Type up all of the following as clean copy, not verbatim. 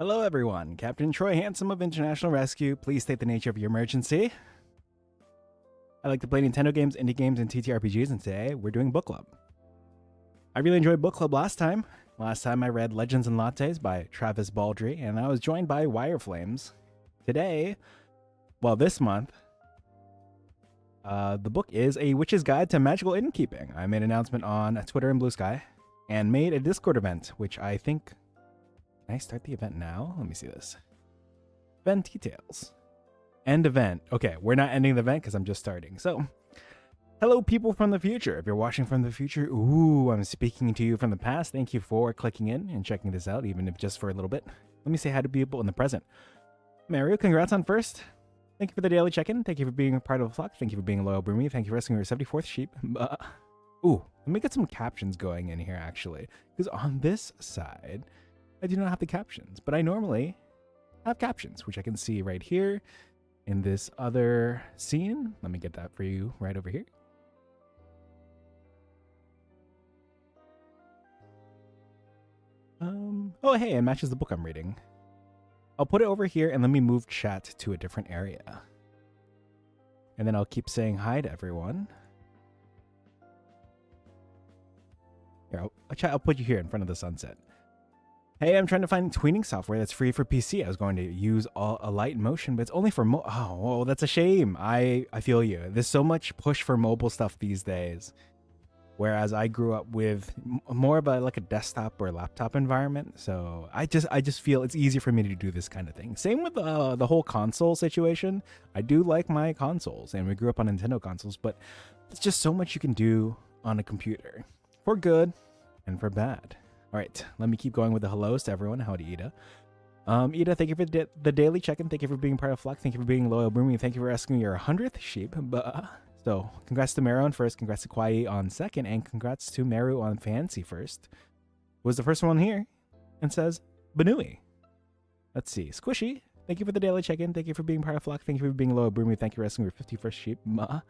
Hello, everyone. Captain Troy Handsome of International Rescue. Please state the nature of your emergency. I like to play Nintendo games, indie games, and TTRPGs, and today we're doing book club. I really enjoyed book club last time. Last time I read Legends and Lattes by Travis Baldry, and I was joined by Wireflames. Today, well, this month, the book is A Witch's Guide to Magical Innkeeping. I made an announcement on Twitter and Blue Sky, and made a Discord event, which I think... Can I start the event now? Let me see this. Event details. End event. Okay, we're not ending the event because I'm just starting. So, hello people from the future. If you're watching from the future, ooh, I'm speaking to you from the past. Thank you for clicking in and checking this out, even if just for a little bit. Let me say hi to people in the present. Mario, congrats on first. Thank you for the daily check-in. Thank you for being a part of the flock. Thank you for being a loyal Broomy. Thank you for rescuing your 74th sheep. Ooh, let me get some captions going in here, actually. Because on this side... I do not have the captions, but I normally have captions, which I can see right here in this other scene. Let me get that for you right over here. Oh, hey, it matches the book I'm reading. I'll put it over here and let me move chat to a different area. And then I'll keep saying hi to everyone. Here, I'll put you here in front of the sunset. Hey, I'm trying to find tweening software that's free for PC. I was going to use a light motion, but it's only for oh, that's a shame. I feel you. There's so much push for mobile stuff these days. Whereas I grew up with more of a desktop or laptop environment. So I just feel it's easier for me to do this kind of thing. Same with the whole console situation. I do like my consoles, and we grew up on Nintendo consoles, but it's just so much you can do on a computer. For good and for bad. All right, let me keep going with the hellos to everyone. Howdy, Ida. Ida, thank you for the daily check-in. Thank you for being part of Flock. Thank you for being loyal, Broomy. Thank you for rescuing your 100th sheep. So, congrats to Meru on first, congrats to Kwai on second, and congrats to Meru on Fancy first. Was the first one here and says, Banui. Let's see, Squishy. Thank you for the daily check-in. Thank you for being part of Flock. Thank you for being loyal, Broomy. Thank you for rescuing your 51st sheep.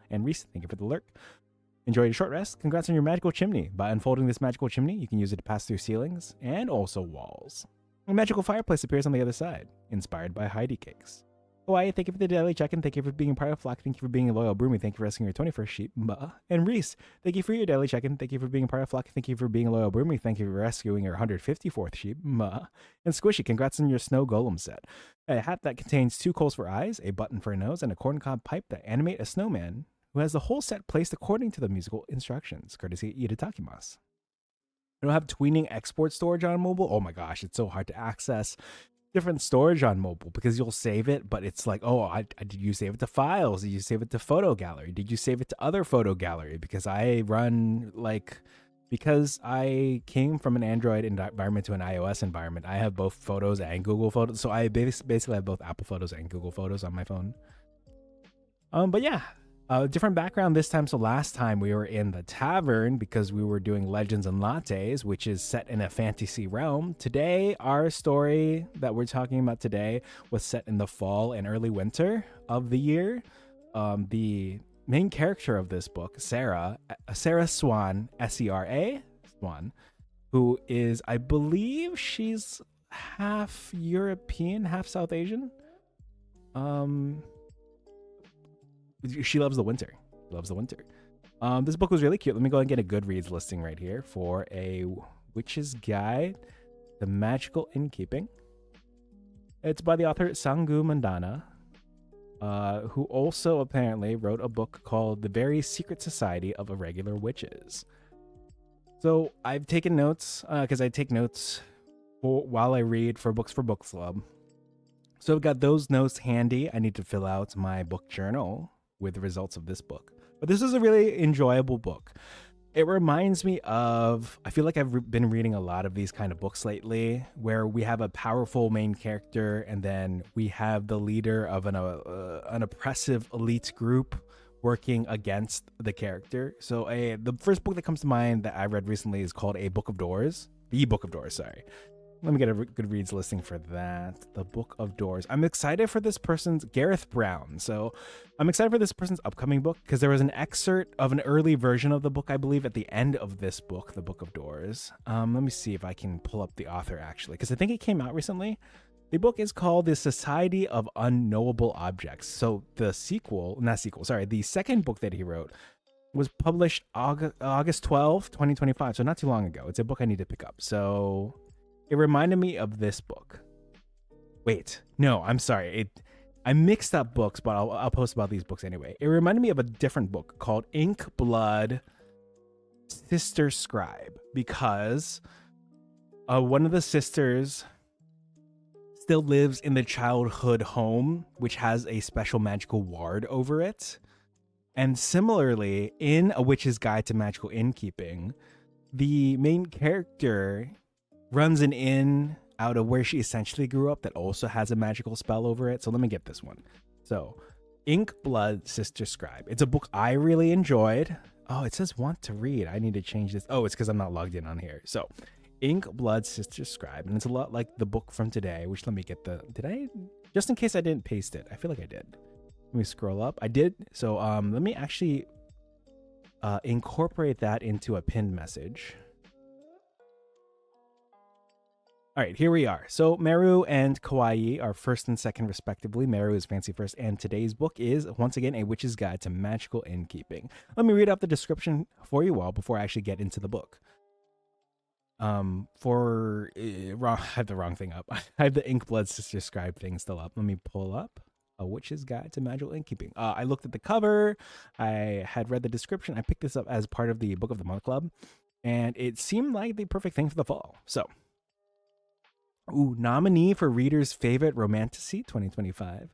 And Reese, thank you for the lurk. Enjoy your short rest. Congrats on your magical chimney. By unfolding this magical chimney, you can use it to pass through ceilings and also walls. A magical fireplace appears on the other side, inspired by Heidi Cakes. Hawaii, thank you for the daily check-in. Thank you for being part of Flock. Thank you for being a loyal Broomy. Thank you for rescuing your 21st sheep. And Reese, thank you for your daily check-in. Thank you for being part of Flock. Thank you for being a loyal Broomy. Thank you for rescuing your 154th sheep. And Squishy, congrats on your snow golem set. A hat that contains 2 coals for eyes, a button for a nose, and a corncob pipe that animate a snowman who has the whole set placed according to the musical instructions, courtesy Ida Takimas. I don't have tweening export storage on mobile. Oh my gosh, it's so hard to access different storage on mobile because you'll save it, but it's like, oh, did you save it to files? Did you save it to photo gallery? Did you save it to other photo gallery? Because I run because I came from an Android environment to an iOS environment, I have both photos and Google Photos. So I basically have both Apple Photos and Google Photos on my phone. But yeah. Different background this time. So last time we were in the tavern because we were doing Legends and Lattes, which is set in a fantasy realm. Today, our story that we're talking about today was set in the fall and early winter of the year. The main character of this book, Sarah Swan, S-E-R-A, Swan, who is, I believe she's half European, half South Asian. She loves the winter. This book was really cute. Let me go and get a Goodreads listing right here for A Witch's Guide to Magical Innkeeping. It's by the author Sangu Mandana, who also apparently wrote a book called The Very Secret Society of Irregular Witches. So I've taken notes because I take notes while I read for Books for Book Club. So I've got those notes handy. I need to fill out my book journal with the results of this book. But this is a really enjoyable book. It reminds me of, I feel like I've been reading a lot of these kind of books lately where we have a powerful main character and then we have the leader of an oppressive elite group working against the character. So the first book that comes to mind that I read recently is called The Book of Doors, sorry. Let me get a Goodreads listing for that. The Book of Doors. I'm excited for this person's, Gareth Brown. So I'm excited for this person's upcoming book because there was an excerpt of an early version of the book, I believe, at the end of this book, The Book of Doors. Let me see if I can pull up the author actually, because I think it came out recently. The book is called The Society of Unknowable Objects. So the the second book that he wrote was published August 12th, 2025. So not too long ago. It's a book I need to pick up. So it reminded me of this book. Wait, no, I'm sorry. I mixed up books, but I'll post about these books anyway. It reminded me of a different book called Ink, Blood, Sister Scribe, because one of the sisters still lives in the childhood home, which has a special magical ward over it. And similarly, in A Witch's Guide to Magical Innkeeping, the main character runs an inn out of where she essentially grew up that also has a magical spell over it. So let me get this one. So, Ink, Blood, Sister Scribe. It's a book I really enjoyed. Oh, it says want to read. I need to change this. Oh, it's because I'm not logged in on here. So, Ink, Blood, Sister Scribe. And it's a lot like the book from today, which let me get just in case I didn't paste it. I feel like I did. Let me scroll up. I did. So let me actually incorporate that into a pinned message. All right, here we are. So Meru and Kawaii are first and second respectively. Meru is fancy first, and today's book is, once again, A Witch's Guide to Magical Innkeeping. Let me read out the description for you all before I actually get into the book. I have the wrong thing up. I have the Ink, Blood, Sister Scribe thing still up. Let me pull up A Witch's Guide to Magical Innkeeping. I looked at the cover. I had read the description. I picked this up as part of the Book of the Month Club, and it seemed like the perfect thing for the fall. So, nominee for Reader's Favorite Romantasy 2025.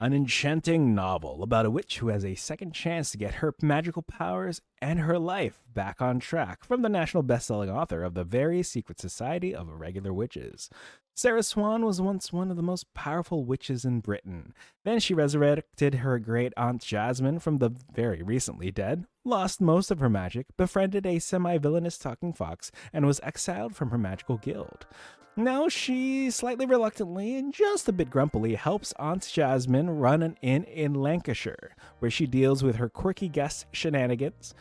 An enchanting novel about a witch who has a second chance to get her magical powers and her life back on track, from the national best-selling author of The Very Secret Society of Irregular Witches. Sarah Swan was once one of the most powerful witches in Britain. Then she resurrected her great aunt Jasmine from the very recently dead, lost most of her magic, befriended a semi-villainous talking fox, and was exiled from her magical guild. Now she, slightly reluctantly and just a bit grumpily, helps Aunt Jasmine run an inn in Lancashire, where she deals with her quirky guest shenanigans,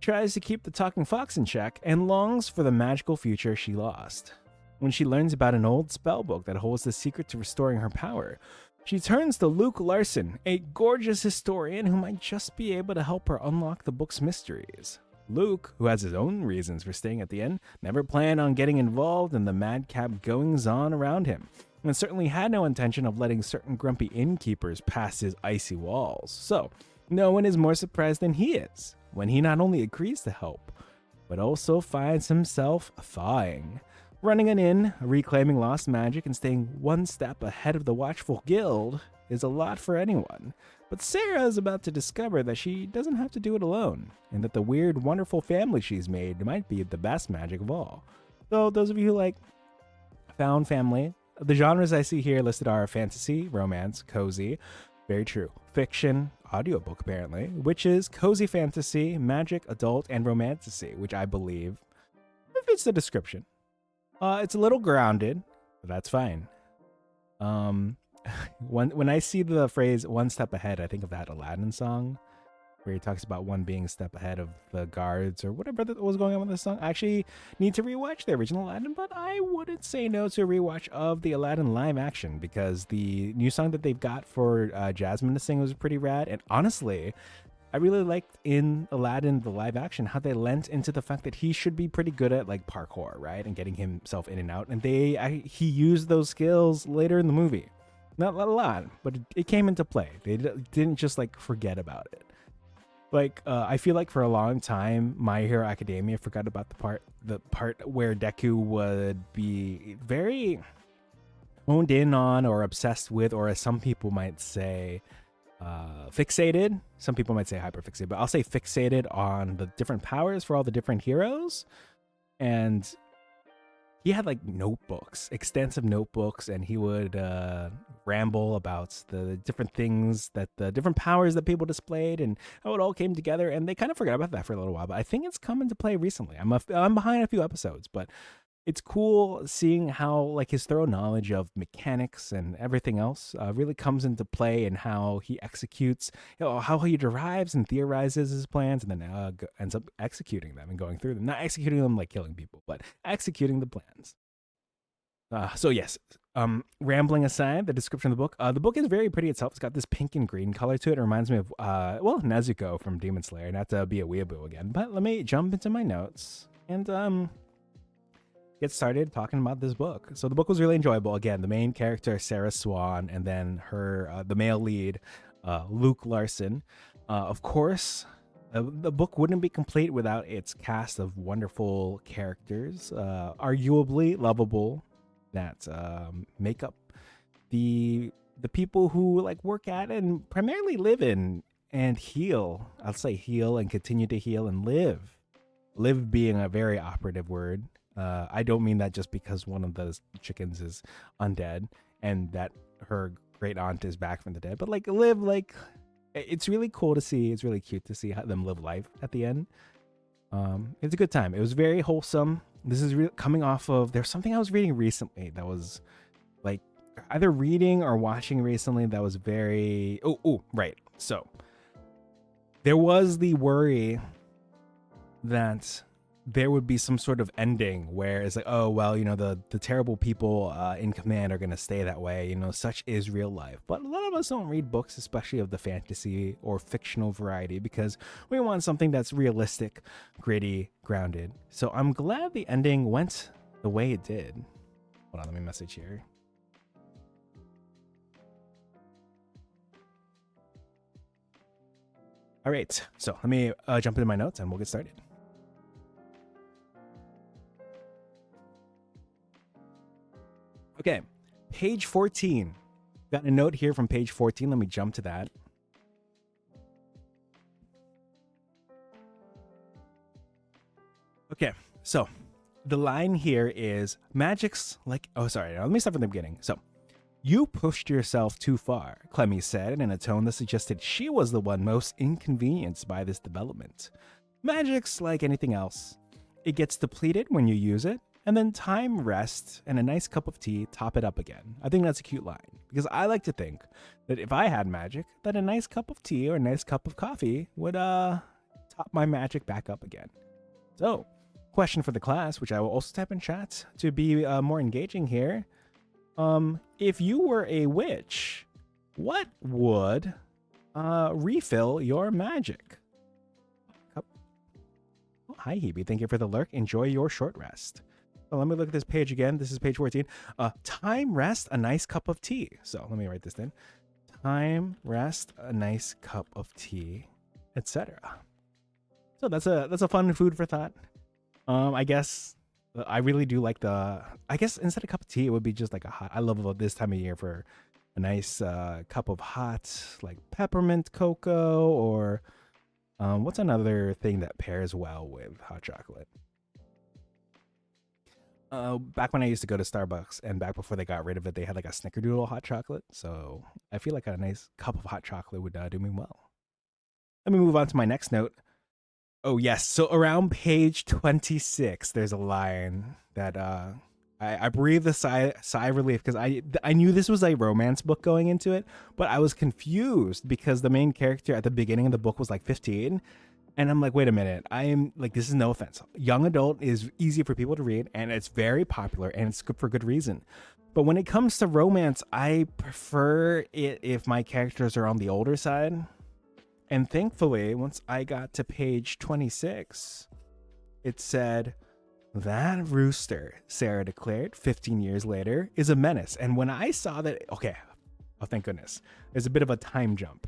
tries to keep the talking fox in check, and longs for the magical future she lost. When she learns about an old spellbook that holds the secret to restoring her power, she turns to Luke Larson, a gorgeous historian who might just be able to help her unlock the book's mysteries. Luke, who has his own reasons for staying at the inn, never planned on getting involved in the madcap goings-on around him, and certainly had no intention of letting certain grumpy innkeepers pass his icy walls. So, no one is more surprised than he is when he not only agrees to help, but also finds himself thawing. Running an inn, reclaiming lost magic, and staying one step ahead of the watchful guild is a lot for anyone. But Sarah is about to discover that she doesn't have to do it alone, and that the weird, wonderful family she's made might be the best magic of all. So those of you who like found family, the genres I see here listed are fantasy, romance, cozy, very true, fiction, audiobook apparently, witches, cozy fantasy, magic, adult, and romantasy, which I believe fits the description. It's a little grounded, but that's fine. When I see the phrase "one step ahead," I think of that Aladdin song, where he talks about one being a step ahead of the guards or whatever that was going on with this song. I actually need to rewatch the original Aladdin, but I wouldn't say no to a rewatch of the Aladdin live action, because the new song that they've got for Jasmine to sing was pretty rad. And honestly, I really liked in Aladdin, the live action, how they lent into the fact that he should be pretty good at like parkour, right? And getting himself in and out. And he used those skills later in the movie. Not a lot, but it came into play. They didn't just like forget about it. Like, I feel like for a long time, My Hero Academia forgot about the part where Deku would be very honed in on or obsessed with, or as some people might say, fixated. Some people might say hyperfixated, but I'll say fixated on the different powers for all the different heroes. And he had like notebooks, extensive notebooks, and he would ramble about the different things that the different powers that people displayed and how it all came together. And they kind of forgot about that for a little while, but I think it's come into play recently. I'm behind a few episodes, but it's cool seeing how like his thorough knowledge of mechanics and everything else really comes into play, and how he executes, how he derives and theorizes his plans, and then ends up executing them and going through them. Not executing them like killing people, but executing the plans. So yes, Rambling aside, the description of the book is very pretty itself. It's got this pink and green color to it. It reminds me of, well, Nezuko from Demon Slayer, not to be a weeaboo again, but let me jump into my notes and, get started talking about this book. So the book was really enjoyable. Again, the main character, Sarah Swan, and then her, the male lead, Luke Larson. Of course, the book wouldn't be complete without its cast of wonderful characters, arguably lovable, that make up the people who like work at and primarily live in and heal. I'll say heal and continue to heal and live. Live being a very operative word. I don't mean that just because one of those chickens is undead and that her great aunt is back from the dead, but like live, like it's really cool to see. It's really cute to see how them live life at the end. It's a good time. It was very wholesome. This is coming off of, there's something I was reading recently that was like either reading or watching recently that was very, right. So there was the worry that there would be some sort of ending where it's like, oh, well, you know, the terrible people in command are going to stay that way. You know, such is real life. But a lot of us don't read books, especially of the fantasy or fictional variety, because we want something that's realistic, gritty, grounded. So I'm glad the ending went the way it did. Hold on, let me message here. All right, so let me jump into my notes and we'll get started. Okay, page 14. Got a note here from page 14. Let me jump to that. Okay, so the line here is magic's like, oh, sorry, let me start from the beginning. So, you pushed yourself too far, Clemmy said in a tone that suggested she was the one most inconvenienced by this development. Magic's like anything else. It gets depleted when you use it, and then time, rest, and a nice cup of tea top it up again. I think that's a cute line, because I like to think that if I had magic, that a nice cup of tea or a nice cup of coffee would top my magic back up again. So, question for the class, which I will also type in chat to be more engaging here. If you were a witch, what would refill your magic? Oh, hi, Hebe. Thank you for the lurk. Enjoy your short rest. So let me look at this page again. This is page 14. Time, rest, a nice cup of tea. So let me write this in. Time, rest, a nice cup of tea, etc. So that's a fun food for thought. I guess I really do like I guess instead of a cup of tea, it would be just like a hot, I love this time of year for a nice cup of hot, like peppermint cocoa, or what's another thing that pairs well with hot chocolate? Back when I used to go to Starbucks and back before they got rid of it, they had like a snickerdoodle hot chocolate. So I feel like a nice cup of hot chocolate would do me well. Let me move on to my next note. Oh, yes. So around page 26, there's a line that I breathed a sigh of relief, because I knew this was a romance book going into it, but I was confused because the main character at the beginning of the book was like 15. And I'm like, wait a minute. I am like, this is no offense. Young adult is easy for people to read, and it's very popular, and it's good for good reason. But when it comes to romance, I prefer it if my characters are on the older side. And thankfully, once I got to page 26, it said, that rooster, Sarah declared 15 years later, is a menace. And when I saw that, okay, oh, thank goodness. There's a bit of a time jump.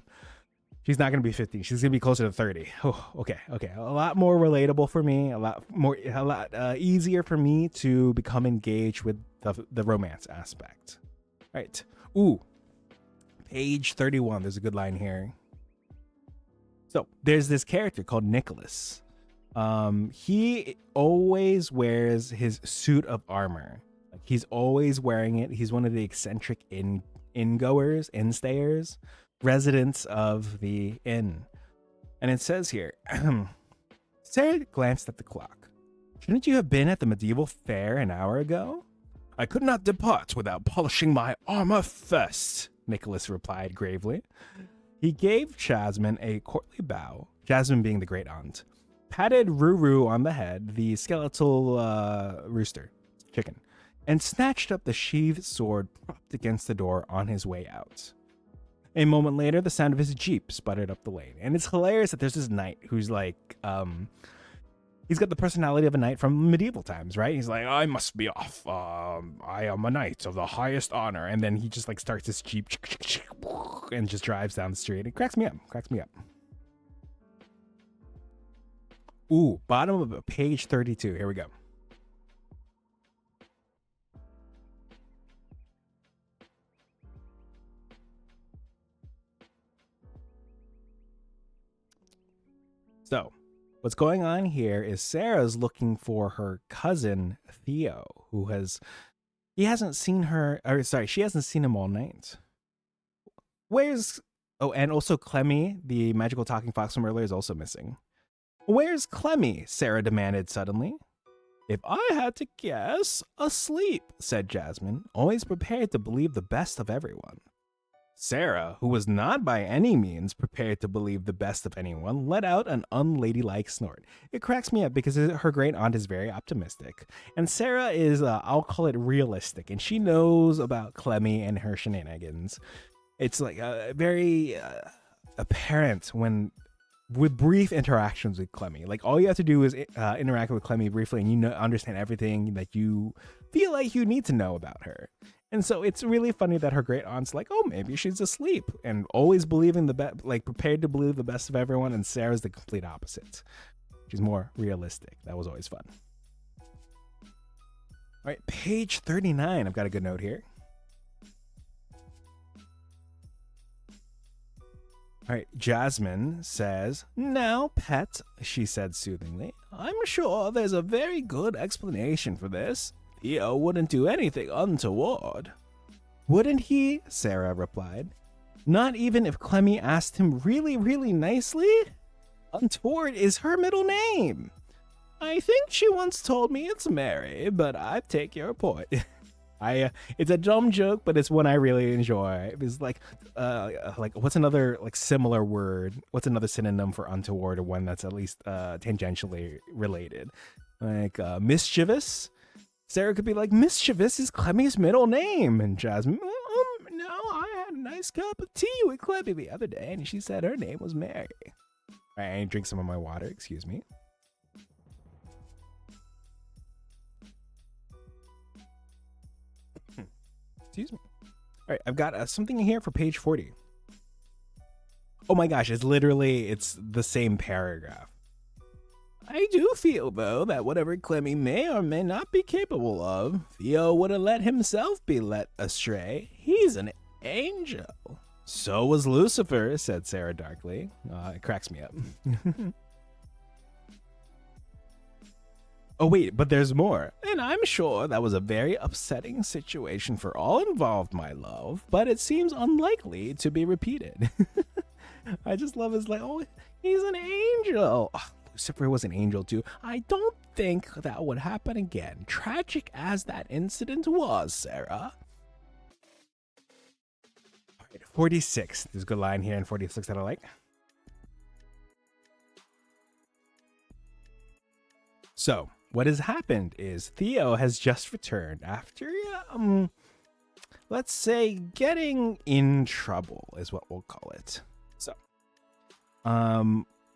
She's not going to be 15. She's going to be closer to 30. Oh, okay. A lot more relatable for me. A lot easier for me to become engaged with the romance aspect. All right. Ooh, page 31. There's a good line here. So there's this character called Nicholas. He always wears his suit of armor. Like, he's always wearing it. He's one of the eccentric in-stayers, residents of the inn. And it says here, Sarah glanced at the clock. Shouldn't you have been at the medieval fair an hour ago? I could not depart without polishing my armor first, Nicholas replied gravely. He gave Jasmine a courtly bow, Jasmine being the great aunt, patted Ruru on the head, the skeletal rooster, chicken, and snatched up the sheathed sword propped against the door on his way out. A moment later, the sound of his jeep sputtered up the lane. And it's hilarious that there's this knight who's like, he's got the personality of a knight from medieval times, right? He's like, I must be off. I am a knight of the highest honor. And then he just like starts his jeep and just drives down the street. It cracks me up. Ooh, bottom of page 32. Here we go. So, what's going on here is Sarah's looking for her cousin Theo, who she hasn't seen him all night. And also Clemmy, the magical talking fox from earlier, is also missing. Where's Clemmy? Sarah demanded suddenly. If I had to guess, asleep, said Jasmine, always prepared to believe the best of everyone. Sarah, who was not by any means prepared to believe the best of anyone, let out an unladylike snort. It cracks me up because her great aunt is very optimistic, and Sarah is, I'll call it realistic, and she knows about Clemmy and her shenanigans. It's like very apparent with brief interactions with Clemmy. Like, all you have to do is interact with Clemmy briefly, and you understand everything that you feel like you need to know about her. And so it's really funny that her great aunt's like, oh, maybe she's asleep, and always believing prepared to believe the best of everyone. And Sarah's the complete opposite. She's more realistic. That was always fun. All right, page 39. I've got a good note here. All right, Jasmine says, now, pet, she said soothingly, I'm sure there's a very good explanation for this. Theo wouldn't do anything untoward. Wouldn't he? Sarah replied. Not even if Clemmy asked him really, really nicely? Untoward is her middle name. I think she once told me it's Mary, but I take your point. It's a dumb joke, but it's one I really enjoy. It's like what's another similar word? What's another synonym for untoward, or one that's at least tangentially related? Like mischievous. Sarah could be like, mischievous is Clemmy's middle name. And Jasmine, no, I had a nice cup of tea with Clemmy the other day, and she said her name was Mary. All right, I need to drink some of my water, excuse me. Excuse me. All right, I've got something here for page 40. Oh my gosh, it's the same paragraph. I do feel, though, that whatever Clemmy may or may not be capable of, Theo wouldn't let himself be led astray. He's an angel. So was Lucifer, said Sarah darkly. It cracks me up. Oh, wait, but there's more. And I'm sure that was a very upsetting situation for all involved, my love, but it seems unlikely to be repeated. I just love his oh, he's an angel. Oh, Lucifer was an angel too. I don't think that would happen again. Tragic as that incident was, Sarah. All right, 46. There's a good line here in 46 that I like. So, what has happened is Theo has just returned after, let's say, getting in trouble is what we'll call it. So,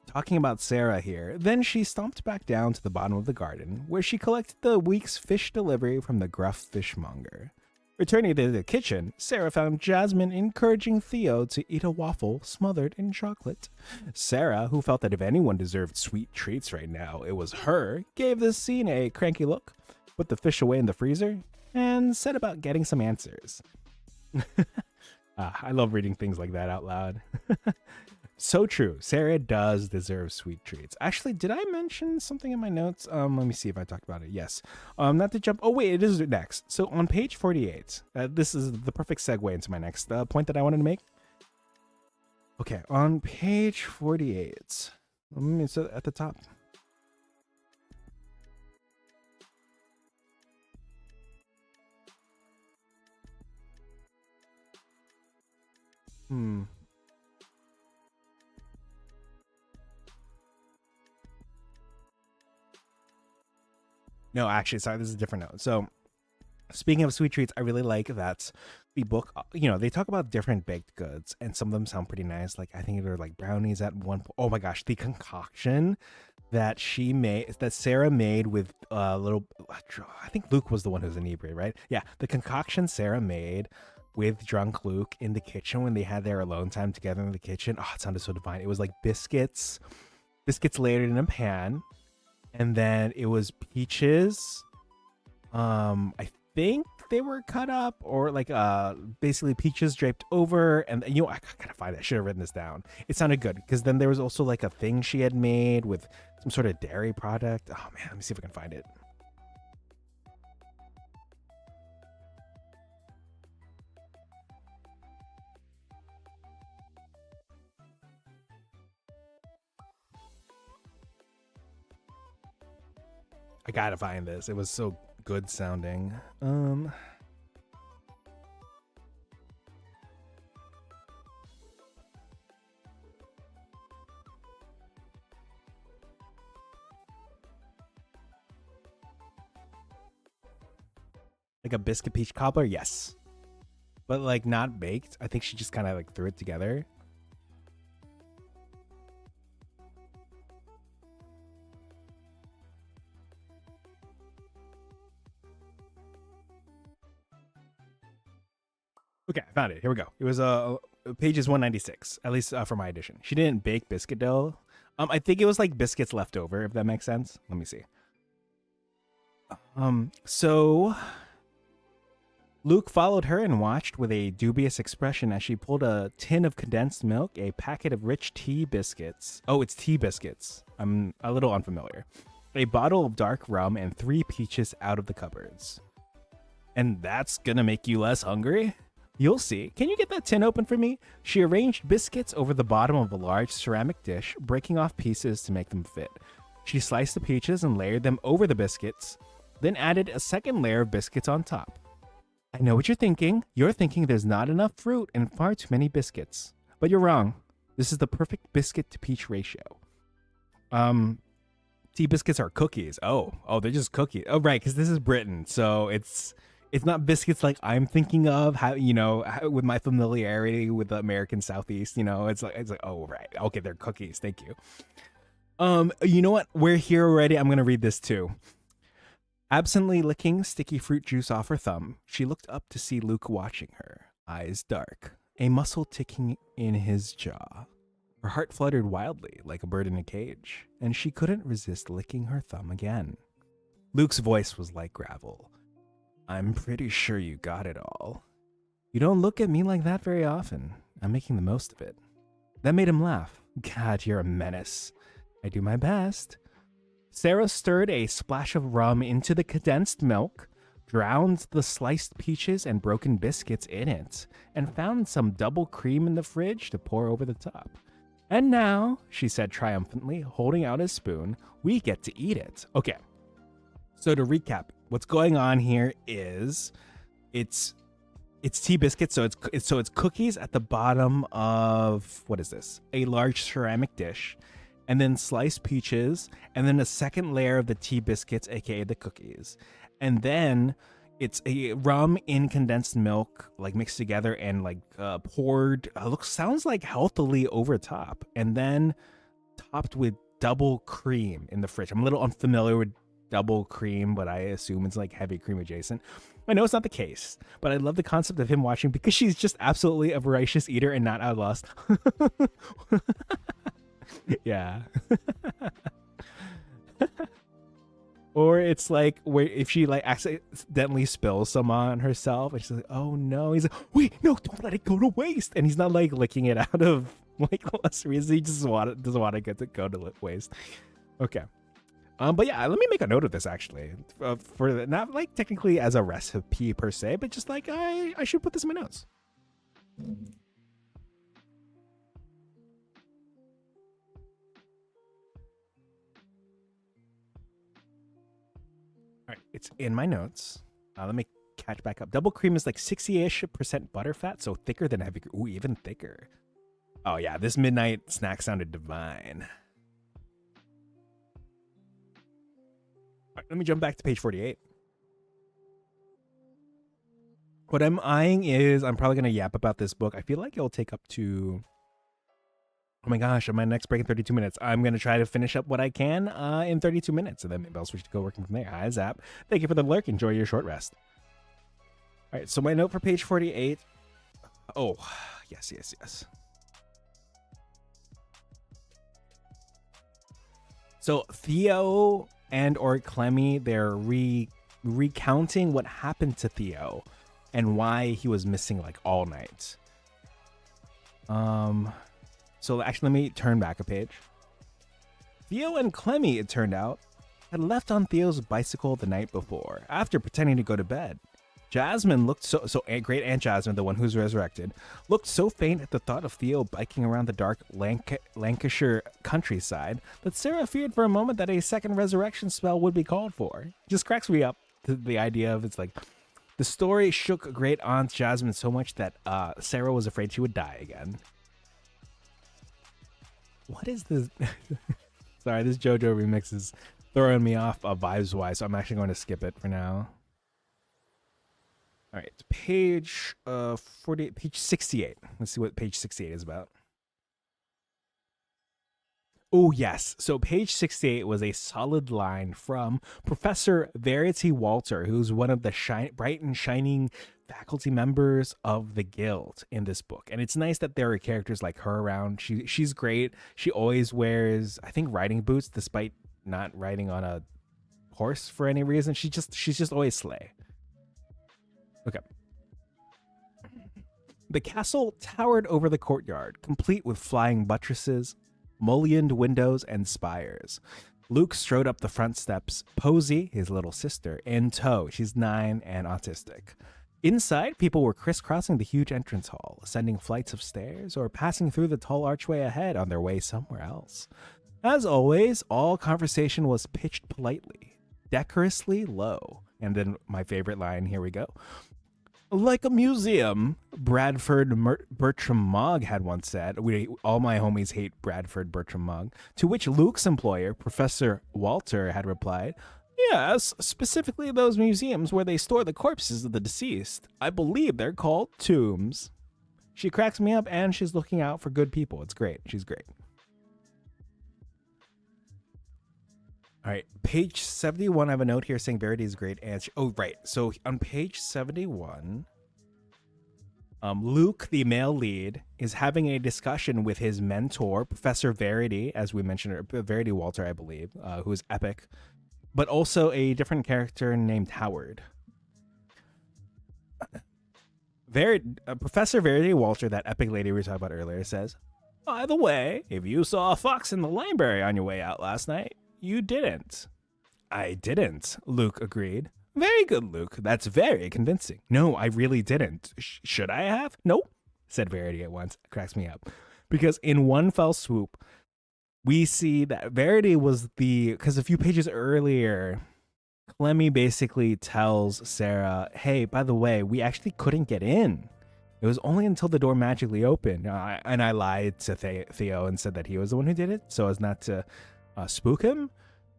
talking about Sarah here, then she stomped back down to the bottom of the garden, where she collected the week's fish delivery from the gruff fishmonger. Returning to the kitchen, Sarah found Jasmine encouraging Theo to eat a waffle smothered in chocolate. Sarah, who felt that if anyone deserved sweet treats right now, it was her, gave the scene a cranky look, put the fish away in the freezer, and set about getting some answers. I love reading things like that out loud. So true. Sarah does deserve sweet treats. Actually, did I mention something in my notes? Let me see if I talked about it. Yes. Not to jump. Oh, wait, it is next. So on page 48, this is the perfect segue into my next point that I wanted to make. Okay, on page 48, it's at the top. No, actually, sorry, this is a different note. So Speaking of sweet treats, I really like that the book, they talk about different baked goods, and some of them sound pretty nice. Like, I think they're like brownies at one point. Oh my gosh, the concoction that Sarah made with little, I think Luke was the one who was inebriated, right? Yeah, the concoction Sarah made with drunk Luke in the kitchen when they had their alone time together in the kitchen. Oh, it sounded so divine. It was like biscuits layered in a pan, and then it was peaches. I think they were cut up, or like basically peaches draped over, and I gotta find it. I should have written this down. It sounded good because then there was also like a thing she had made with some sort of dairy product. Oh man, let me see if I can find it. I gotta find this. It was so good sounding. Like a biscuit peach cobbler, yes, but like not baked. I think she just kind of like threw it together. Okay, I found it. Here we go. It was pages 196, at least for my edition. She didn't bake biscuit dough. I think it was like biscuits left over, if that makes sense. Let me see. So Luke followed her and watched with a dubious expression as she pulled a tin of condensed milk, a packet of rich tea biscuits. Oh, it's tea biscuits. I'm a little unfamiliar. A bottle of dark rum and 3 peaches out of the cupboards. And that's gonna make you less hungry? You'll see. Can you get that tin open for me? She arranged biscuits over the bottom of a large ceramic dish, breaking off pieces to make them fit. She sliced the peaches and layered them over the biscuits, then added a second layer of biscuits on top. I know what you're thinking. You're thinking there's not enough fruit and far too many biscuits. But you're wrong. This is the perfect biscuit to peach ratio. Tea biscuits are cookies. Oh, they're just cookies. Oh, right, because this is Britain, so it's not biscuits like I'm thinking of. How with my familiarity with the American Southeast, it's like oh right, okay, they're cookies. Thank you. You know what? We're here already. I'm gonna read this too. Absently licking sticky fruit juice off her thumb, she looked up to see Luke watching her, eyes dark, a muscle ticking in his jaw. Her heart fluttered wildly, like a bird in a cage, and she couldn't resist licking her thumb again. Luke's voice was like gravel. I'm pretty sure you got it all. You don't look at me like that very often. I'm making the most of it. That made him laugh. God, you're a menace. I do my best. Sarah stirred a splash of rum into the condensed milk, drowned the sliced peaches and broken biscuits in it, and found some double cream in the fridge to pour over the top. And now, she said triumphantly, holding out a spoon, we get to eat it. Okay, so to recap, what's going on here is it's tea biscuits, so it's cookies at the bottom of, what is this? A large ceramic dish, and then sliced peaches, and then a second layer of the tea biscuits, aka the cookies. And then it's a rum in condensed milk, like mixed together and like poured, sounds like healthily over top, and then topped with double cream in the fridge. I'm a little unfamiliar with double cream, but I assume it's like heavy cream adjacent. I know it's not the case, but I love the concept of him watching because she's just absolutely a voracious eater and not out lost. Yeah. Or it's like where if she like accidentally spills some on herself and she's like, oh no, he's like, wait, no, don't let it go to waste. And he's not like licking it out of like less reason. He just doesn't want to get to go to waste. Okay. But yeah, let me make a note of this actually, for not like technically as a recipe per se, but just like I should put this in my notes. All right, it's in my notes. Let me catch back up. Double cream is like 60-ish% butterfat, so thicker than heavy cream. Ooh, even thicker. Oh yeah, this midnight snack sounded divine. All right, let me jump back to page 48. What I'm eyeing is I'm probably going to yap about this book. I feel like it'll take up to, oh my gosh, on my next break in 32 minutes. I'm going to try to finish up what I can in 32 minutes. And then maybe I'll switch to go working from there. Hi, Zap. Thank you for the lurk. Enjoy your short rest. All right, so my note for page 48. Oh, yes. So Theo and or Clemmy, they're recounting what happened to Theo and why he was missing like all night. So actually, let me turn back a page. Theo and Clemmy, it turned out, had left on Theo's bicycle the night before after pretending to go to bed. Jasmine looked so great Aunt Jasmine, the one who's resurrected, looked so faint at the thought of Theo biking around the dark Lancashire countryside that Sarah feared for a moment that a second resurrection spell would be called for. Just cracks me up, the idea of it's like the story shook great Aunt Jasmine so much that Sarah was afraid she would die again. What is this? Sorry, this JoJo remix is throwing me off vibes-wise, so I'm actually going to skip it for now. All right, page 48, page 68. Let's see what page 68 is about. Oh, yes. So page 68 was a solid line from Professor Verity Walter, who's one of the bright and shining faculty members of the guild in this book. And it's nice that there are characters like her around. She's great. She always wears, I think, riding boots, despite not riding on a horse for any reason. She's just always slay. Okay. The castle towered over the courtyard, complete with flying buttresses, mullioned windows, and spires. Luke strode up the front steps, Posey, his little sister, in tow. She's 9 and autistic. Inside, people were crisscrossing the huge entrance hall, ascending flights of stairs, or passing through the tall archway ahead on their way somewhere else. As always, all conversation was pitched politely, decorously low. And then my favorite line, here we go. Like a museum, Bradford Bertram Mogg had once said. All my homies hate Bradford Bertram Mogg. To which Luke's employer, Professor Walter, had replied, yes, specifically those museums where they store the corpses of the deceased. I believe they're called tombs. She cracks me up and she's looking out for good people. It's great. She's great. All right, page 71, I have a note here saying Verity is great. And oh, right. So on page 71, Luke, the male lead, is having a discussion with his mentor, Professor Verity, as we mentioned, Verity Walter, I believe, who is epic, but also a different character named Howard. Professor Verity Walter, that epic lady we were talking about earlier, says, by the way, if you saw a fox in the library on your way out last night, you didn't. I didn't, Luke agreed. Very good, Luke. That's very convincing. No, I really didn't. Should I have? Nope, said Verity at once. It cracks me up. Because in one fell swoop, we see that Verity was because a few pages earlier, Clemmy basically tells Sarah, hey, by the way, we actually couldn't get in. It was only until the door magically opened. And I lied to Theo and said that he was the one who did it so as not to spook him.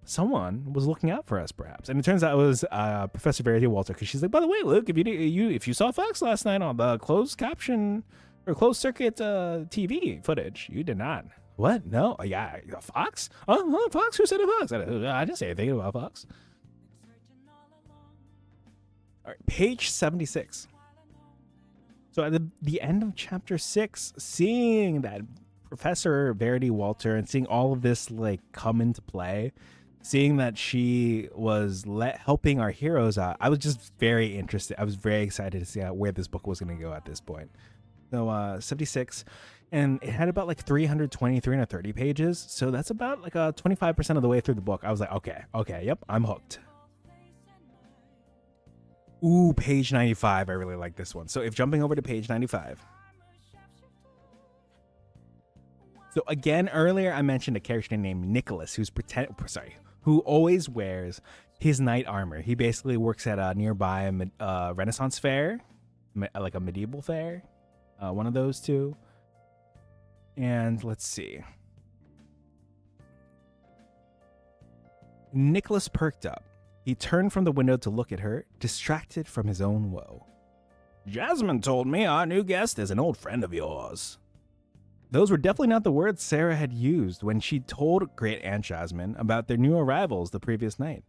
Someone was looking out for us, perhaps. And it turns out it was Professor Verity Walter, because she's like, by the way, Luke, if you saw Fox last night on the closed caption or closed circuit TV footage, you did not. What? No? Yeah, a fox? Oh, Fox? Who said a fox? I didn't say anything about Fox. All right, page 76. So at the end of chapter 6, seeing that Professor Verity Walter and seeing all of this like come into play, seeing that she was helping our heroes out, I was just very interested. I was very excited to see where this book was going to go at this point. So 76, and it had about like 330 pages. So that's about like 25% of the way through the book. I was like, okay, yep, I'm hooked. Ooh, page 95. I really like this one. So if jumping over to page 95. So again, earlier I mentioned a character named Nicholas who always wears his knight armor. He basically works at a nearby Renaissance fair, like a medieval fair, one of those two. And let's see. Nicholas perked up. He turned from the window to look at her, distracted from his own woe. Jasmine told me our new guest is an old friend of yours. Those were definitely not the words Sarah had used when she told Great Aunt Jasmine about their new arrivals the previous night.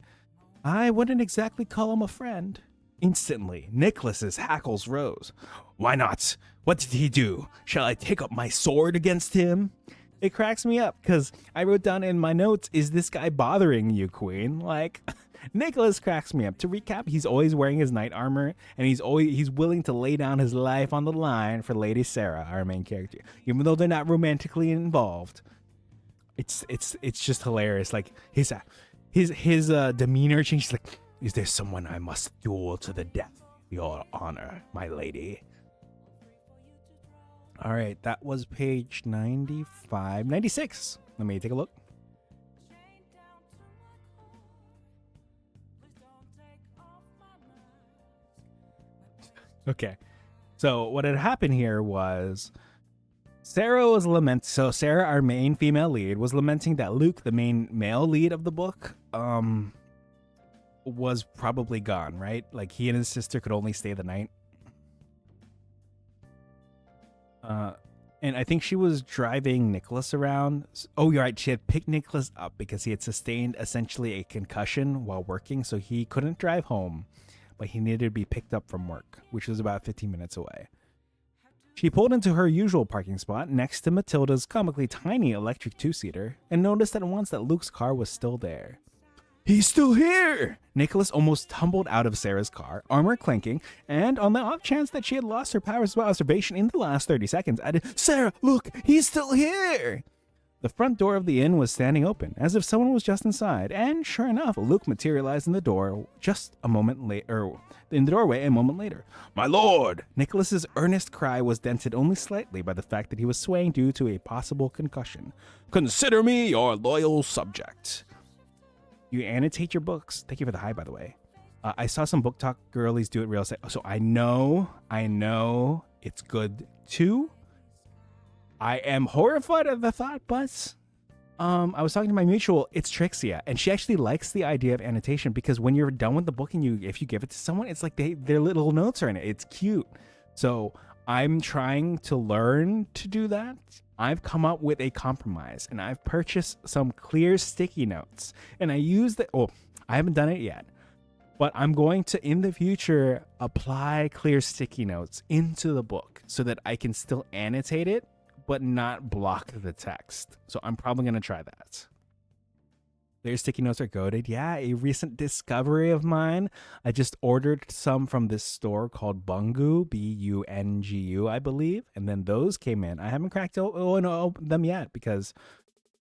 I wouldn't exactly call him a friend. Instantly, Nicholas's hackles rose. Why not? What did he do? Shall I take up my sword against him? It cracks me up because I wrote down in my notes, is this guy bothering you, Queen? Like, Nicholas cracks me up. To recap, he's always wearing his knight armor, and he's willing to lay down his life on the line for Lady Sarah, our main character, even though they're not romantically involved. It's just hilarious. Like his demeanor changes. Like, is there someone I must duel to the death? Your honor, my lady. All right, that was page 95, 96. Let me take a look. Okay, so what had happened here was Sarah was lamenting. So Sarah, our main female lead, was lamenting that Luke, the main male lead of the book, was probably gone, right? Like he and his sister could only stay the night. And I think she was driving Nicholas around. Oh, you're right. She had picked Nicholas up because he had sustained essentially a concussion while working, so he couldn't drive home, but he needed to be picked up from work, which was about 15 minutes away. She pulled into her usual parking spot next to Matilda's comically tiny electric two-seater and noticed at once that Luke's car was still there. He's still here! Nicholas almost tumbled out of Sarah's car, armor clanking, and on the off chance that she had lost her powers of observation in the last 30 seconds, added, Sarah, look, he's still here! The front door of the inn was standing open, as if someone was just inside, and sure enough, Luke materialized in the door in the doorway a moment later. My lord! Nicholas's earnest cry was dented only slightly by the fact that he was swaying due to a possible concussion. Consider me your loyal subject. You annotate your books. Thank you for the hi, by the way. I saw some book talk girlies do it real estate. So I know it's good too. I am horrified at the thought, but I was talking to my mutual, it's Trixia, and she actually likes the idea of annotation because when you're done with the book and if you give it to someone, it's like their little notes are in it. It's cute. So I'm trying to learn to do that. I've come up with a compromise, and I've purchased some clear sticky notes, and I use I haven't done it yet, but I'm going to, in the future, apply clear sticky notes into the book so that I can still annotate it, but not block the text. So I'm probably going to try that. Clear sticky notes are goated. Yeah, a recent discovery of mine. I just ordered some from this store called Bungu, Bungu, I believe. And then those came in. I haven't cracked open them yet because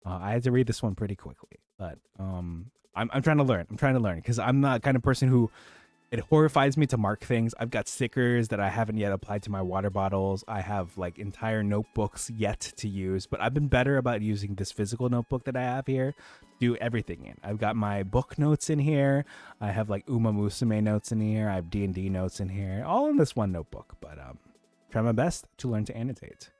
I had to read this one pretty quickly. But I'm trying to learn. I'm trying to learn because I'm the kind of person who, it horrifies me to mark things. I've got stickers that I haven't yet applied to my water bottles. I have like entire notebooks yet to use, but I've been better about using this physical notebook that I have here. Do everything in. I've got my book notes in here. I have like Uma Musume notes in here. I have D&D notes in here, all in this one notebook. But try my best to learn to annotate.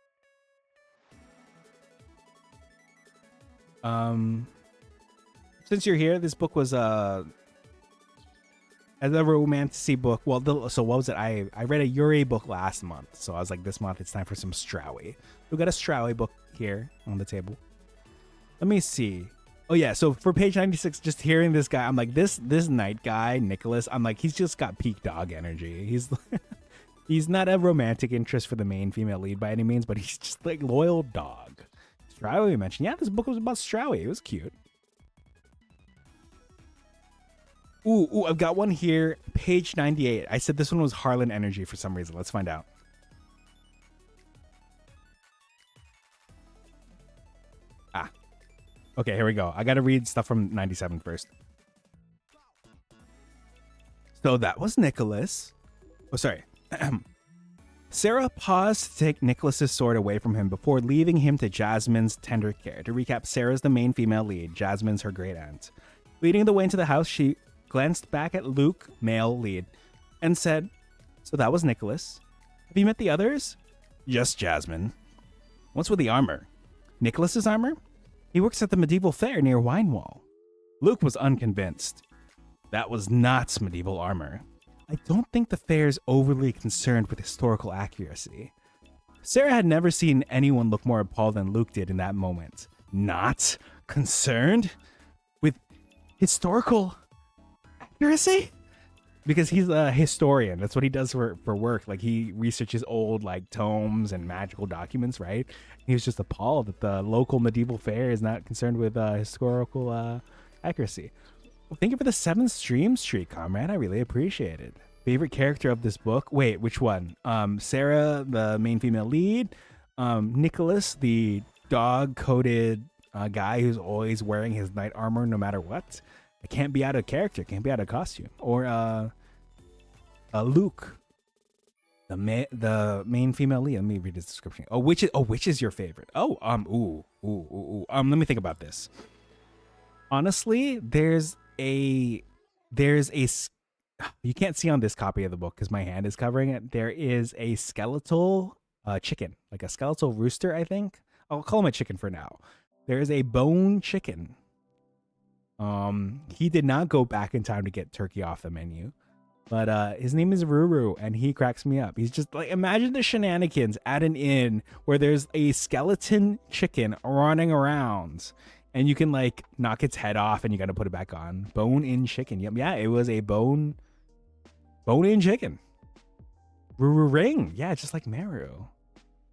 Since you're here, this book was as a romantasy book. Well, so what was it? I read a Yuri book last month, so I was like, this month it's time for some Straui. We got a Straui book here on the table. Let me see. Oh yeah, so for page 96, just hearing this guy, I'm like, this knight guy, Nicholas, I'm like, he's just got peak dog energy. He's not a romantic interest for the main female lead by any means, but he's just like loyal dog. Straui we mentioned. Yeah, this book was about Straui. It was cute. Ooh, I've got one here, page 98. I said this one was Harlan energy for some reason. Let's find out. Okay, here we go. I got to read stuff from 97 first. So that was Nicholas. Oh, sorry. Sarah paused to take Nicholas's sword away from him before leaving him to Jasmine's tender care. To recap, Sarah's the main female lead. Jasmine's her great aunt. Leading the way into the house, she glanced back at Luke, male lead, and said, so that was Nicholas. Have you met the others? Just Jasmine. What's with the armor? Nicholas's armor? He works at the medieval fair near Winewall. Luke was unconvinced. That was not medieval armor. I don't think the fair is overly concerned with historical accuracy. Sarah had never seen anyone look more appalled than Luke did in that moment. Not concerned with historical accuracy? Because he's a historian. That's what he does for work. Like, he researches old, like, tomes and magical documents, right? He was just appalled that the local medieval fair is not concerned with historical accuracy. Well, thank you for the 7th stream streak, comrade. I really appreciate it. Favorite character of this book? Wait, which one? Sarah, the main female lead. Nicholas, the dog-coated guy who's always wearing his knight armor no matter what. It can't be out of character. Can't be out of costume. Or Luke, the main female lead. Let me read his description. Which is your favorite? Let me think about this. Honestly, there's a you can't see on this copy of the book because my hand is covering it. There is a skeletal chicken, like a skeletal rooster, I think. I'll call him a chicken for now. There is a bone chicken. He did not go back in time to get turkey off the menu, but his name is Ruru, and he cracks me up. He's just like, imagine the shenanigans at an inn where there's a skeleton chicken running around, and you can like knock its head off, and you got to put it back on. Bone-in chicken. Yep, yeah, it was a bone-in chicken. Ruru ring. Yeah, just like Meru.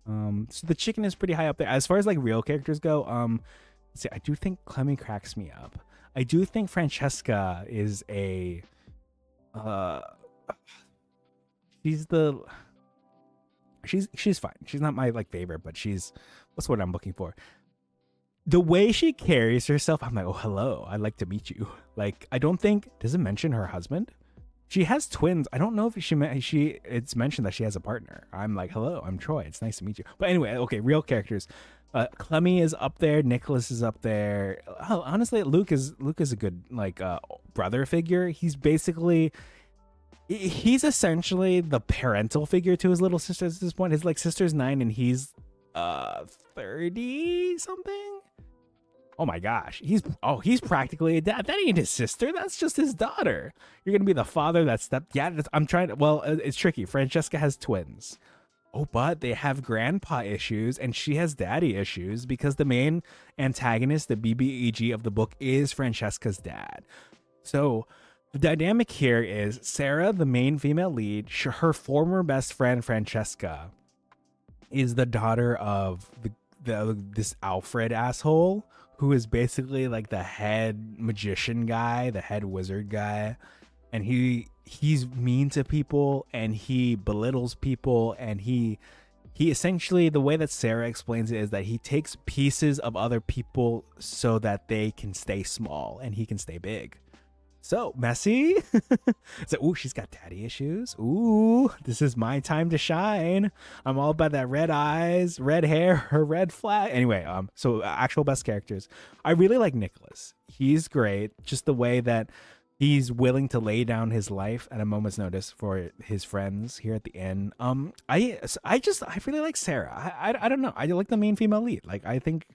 So the chicken is pretty high up there. As far as like real characters go, let's see, I do think Clemmy cracks me up. I do think Francesca is a she's fine. She's not my like favorite, but she's what's what I'm looking for. The way she carries herself, I'm like, oh, hello, I'd like to meet you. Like, I don't think, does it mention her husband? She has twins. I don't know if it's mentioned that she has a partner. I'm like, hello, I'm Troy. It's nice to meet you. But anyway, okay, real characters. Clemmy is up there. Nicholas is up there. Oh, honestly, Luke is a good like brother figure. He's essentially the parental figure to his little sister at this point. His like sister's 9 and he's 30 something. Oh my gosh, he's practically a dad. That ain't his sister. That's just his daughter. You're gonna be the father. I'm trying to. Well, it's tricky. Francesca has twins. Oh, but they have grandpa issues, and she has daddy issues because the main antagonist, the BBEG of the book, is Francesca's dad. So the dynamic here is Sarah, the main female lead, her former best friend Francesca, is the daughter of this Alfred asshole who is basically like the head magician guy, the head wizard guy, and he's mean to people and he belittles people, and he essentially, the way that Sarah explains it is that he takes pieces of other people so that they can stay small and he can stay big. So messy. So, ooh, she's got daddy issues. Ooh, this is my time to shine. I'm all about that red eyes, red hair, her red flag. Anyway, so actual best characters. I really like Nicholas. He's great. Just the way that he's willing to lay down his life at a moment's notice for his friends here at the inn. I really like Sarah. I don't know. I like the main female lead. Like, I think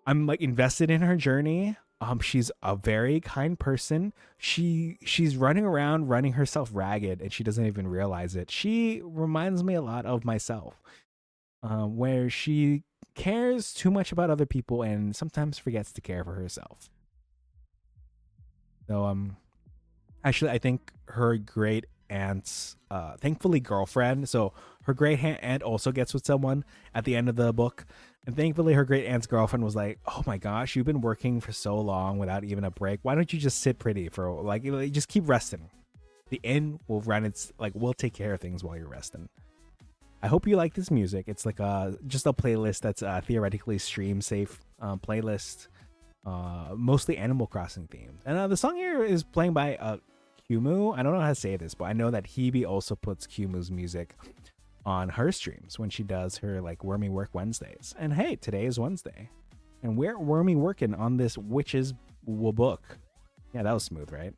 I'm like invested in her journey. She's a very kind person. She's running around running herself ragged and she doesn't even realize it. She reminds me a lot of myself, where she cares too much about other people and sometimes forgets to care for herself. So actually, I think her great aunt's thankfully girlfriend. So her great aunt also gets with someone at the end of the book. And thankfully, her great aunt's girlfriend was like, oh my gosh, you've been working for so long without even a break. Why don't you just sit pretty for like, just keep resting. The inn will run we'll take care of things while you're resting. I hope you like this music. It's like just a playlist that's theoretically stream safe playlist, mostly Animal Crossing themed. And the song here is playing by Kumu. I don't know how to say this, but I know that Hebe also puts Kumu's music on her streams when she does her like Wormy Work Wednesdays. And hey, today is Wednesday, and we're wormy working on this witch's book. Yeah, that was smooth, right?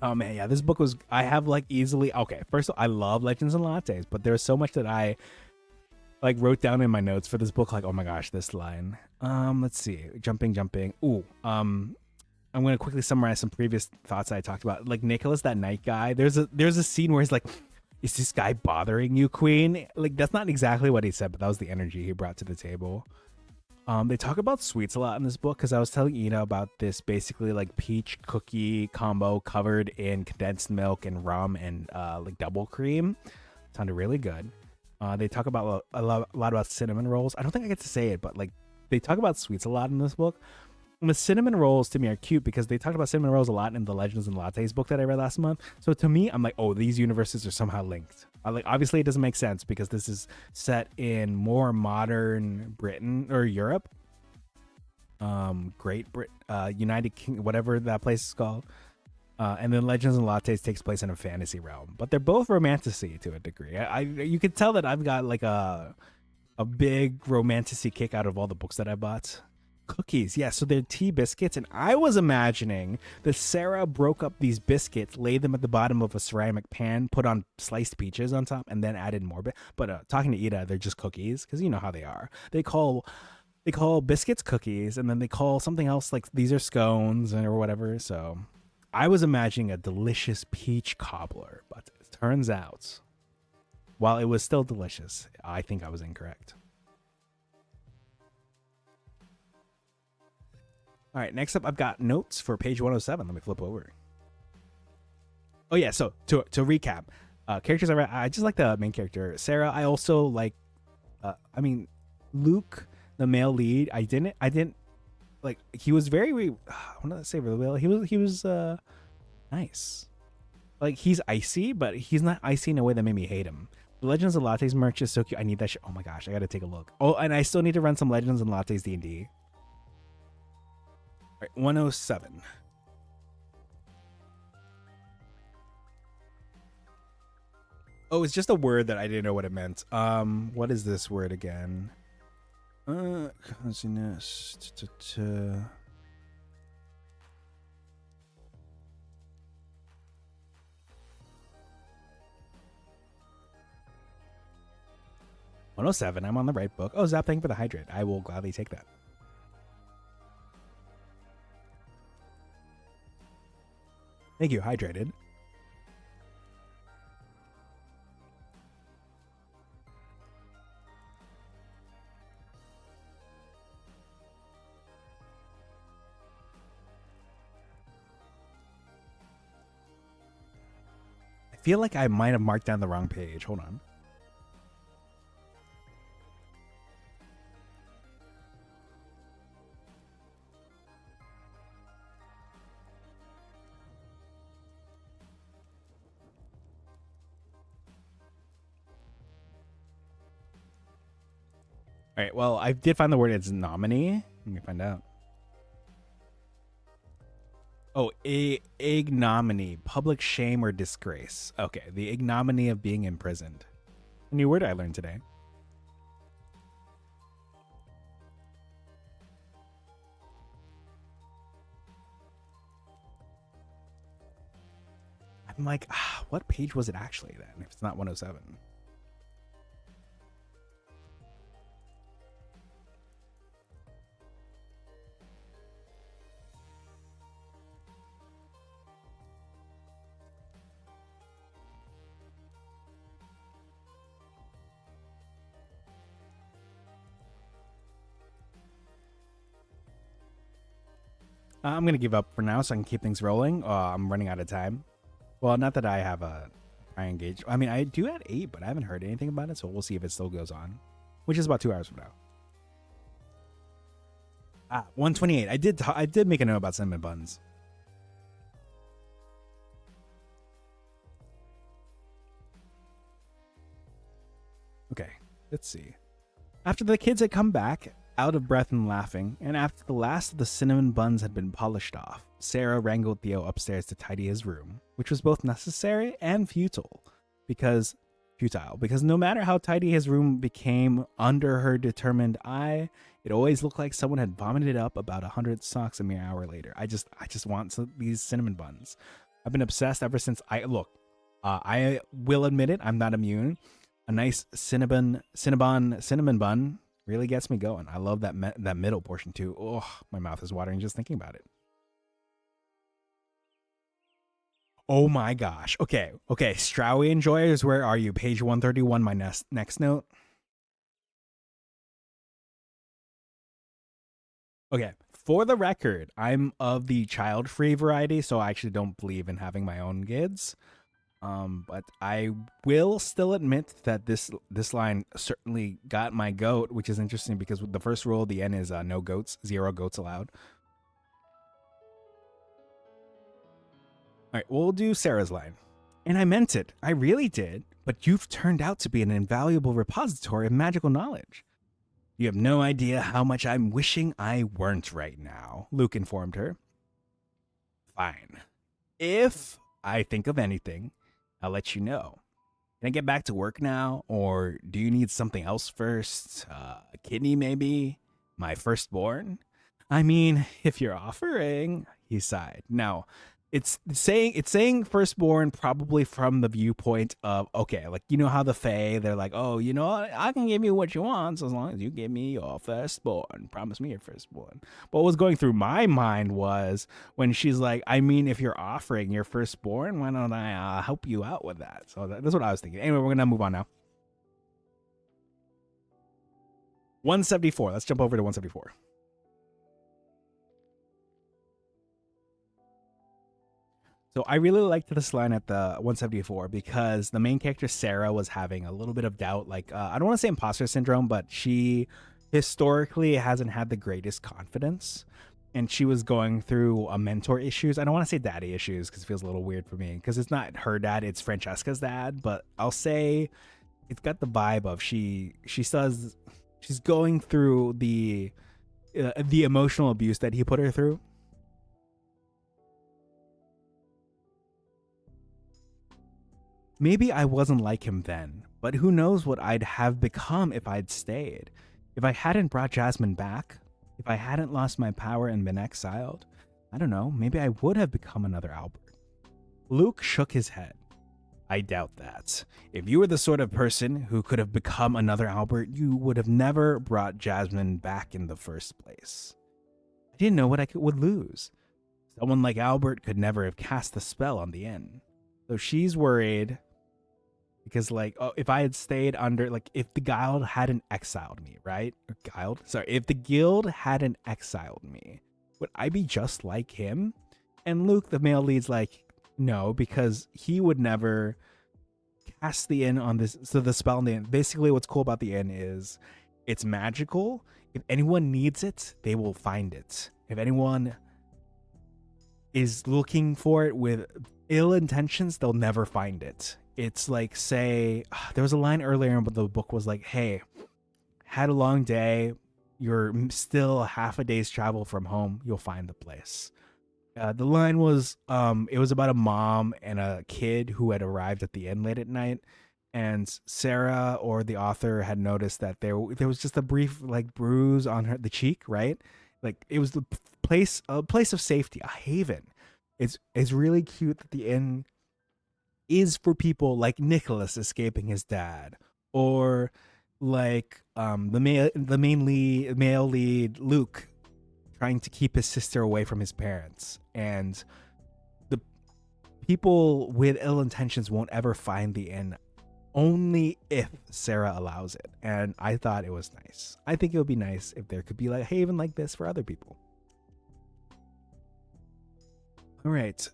Oh man, yeah, this book was, I have like easily, okay, first of all, I love Legends and Lattes, but there's so much that I like wrote down in my notes for this book, like, oh my gosh, this line. Let's see, jumping. Ooh, I'm gonna quickly summarize some previous thoughts that I talked about. Like Nicholas, that night guy. There's a scene where he's like, "Is this guy bothering you, Queen?" Like that's not exactly what he said, but that was the energy he brought to the table. They talk about sweets a lot in this book because I was telling Ina about this basically like peach cookie combo covered in condensed milk and rum and like double cream. Sounded really good. They talk about a lot about cinnamon rolls. I don't think I get to say it, but like they talk about sweets a lot in this book. And the cinnamon rolls to me are cute because they talked about cinnamon rolls a lot in the Legends and Lattes book that I read last month. So to me, I'm like, oh, these universes are somehow linked. Like obviously it doesn't make sense because this is set in more modern Britain or Europe, Great Britain, United King, whatever that place is called. And then Legends and Lattes takes place in a fantasy realm, but they're both romanticy to a degree. You could tell that I've got like a big romanticy kick out of all the books that I bought. Cookies, yeah, so they're tea biscuits, and I was imagining that Sarah broke up these biscuits, laid them at the bottom of a ceramic pan, put on sliced peaches on top, and then added more. But talking to Ida, they're just cookies because you know how they are. They call biscuits cookies, and then they call something else like these are scones or whatever. So I was imagining a delicious peach cobbler, but it turns out, while it was still delicious, I think I was incorrect. All right, next up, I've got notes for page 107. Let me flip over. Oh yeah, so to recap, characters I just like the main character Sarah. I also like, Luke, the male lead. I didn't like. He was very. I want to say really well. He was nice. Like he's icy, but he's not icy in a way that made me hate him. The Legends and Lattes merch is so cute. I need that shit. Oh my gosh, I gotta take a look. Oh, and I still need to run some Legends and Lattes D&D. All right, 107. Oh, it's just a word that I didn't know what it meant. What is this word again? Coziness. 107. I'm on the right book. Oh, Zap, thank you for the hydrate. I will gladly take that. Thank you, hydrated. I feel like I might have marked down the wrong page. Hold on. All right, well, I did find the word. It's nominee. Let me find out. Oh, ignominy, public shame or disgrace. Okay, the ignominy of being imprisoned. A new word I learned today. I'm like, what page was it actually then, if it's not 107? I'm going to give up for now so I can keep things rolling. I'm running out of time. Well, not that I have a high engage. I mean, I do at 8, but I haven't heard anything about it, so we'll see if it still goes on, which is about 2 hours from now. 128. I did make a note about cinnamon buns. Okay, let's see. After the kids had come back, out of breath and laughing, and after the last of the cinnamon buns had been polished off, Sarah wrangled Theo upstairs to tidy his room, which was both necessary and futile, because no matter how tidy his room became under her determined eye, it always looked like someone had vomited up about 100 socks a mere hour later. I just want these cinnamon buns. I've been obsessed ever since I will admit it, I'm not immune. A nice cinnamon bun really gets me going. I love that middle portion too. Oh, my mouth is watering just thinking about it. Oh my gosh. Okay. Strowy enjoyers, where are you? Page 131, my next note. Okay. For the record, I'm of the child-free variety, so I actually don't believe in having my own kids. But I will still admit that this line certainly got my goat, which is interesting because the first rule of the N is no goats, 0 goats allowed. All right, we'll do Sarah's line. And I meant it. I really did. But you've turned out to be an invaluable repository of magical knowledge. You have no idea how much I'm wishing I weren't right now, Luke informed her. Fine. If I think of anything, I'll let you know. Can I get back to work now? Or do you need something else first? A kidney, maybe? My firstborn? I mean, if you're offering, he sighed. Now, it's saying firstborn probably from the viewpoint of, okay, like, you know how the Fae, they're like, oh, you know what, I can give you what you want so as long as you give me your firstborn. Promise me your firstborn. But what was going through my mind was when she's like, I mean, if you're offering your firstborn, why don't I help you out with that? So that's what I was thinking. Anyway, we're gonna move on now. 174. Let's jump over to 174. So I really liked this line at the 174 because the main character Sarah was having a little bit of doubt. Like, I don't want to say imposter syndrome, but she historically hasn't had the greatest confidence, and she was going through a mentor issues. I don't want to say daddy issues because it feels a little weird for me because it's not her dad, it's Francesca's dad. But I'll say it's got the vibe of she says she's going through the emotional abuse that he put her through. Maybe I wasn't like him then, but who knows what I'd have become if I'd stayed. If I hadn't brought Jasmine back, if I hadn't lost my power and been exiled, I don't know, maybe I would have become another Albert. Luke shook his head. I doubt that. If you were the sort of person who could have become another Albert, you would have never brought Jasmine back in the first place. I didn't know what would lose. Someone like Albert could never have cast the spell on the inn. So she's worried because, like, oh, if I had stayed under, like, if the guild hadn't exiled me, right? Or guild? Sorry, if the guild hadn't exiled me, would I be just like him? And Luke, the male lead's like, no, because he would never cast the inn on this. So the spell on the inn, basically what's cool about the inn is it's magical. If anyone needs it, they will find it. If anyone is looking for it with ill intentions, they'll never find it. It's like, say, there was a line earlier, but the book was like, hey, had a long day, you're still half a day's travel from home, you'll find the place. The line was, it was about a mom and a kid who had arrived at the inn late at night, and Sarah, or the author, had noticed that there was just a brief, like, bruise on the cheek, right? Like, it was a place of safety, a haven. It's really cute that the inn is for people like Nicholas escaping his dad, or like the male lead Luke trying to keep his sister away from his parents, and the people with ill intentions won't ever find the inn, only if Sarah allows it. And I thought it was nice. I think it would be nice if there could be like a haven like this for other people. All right,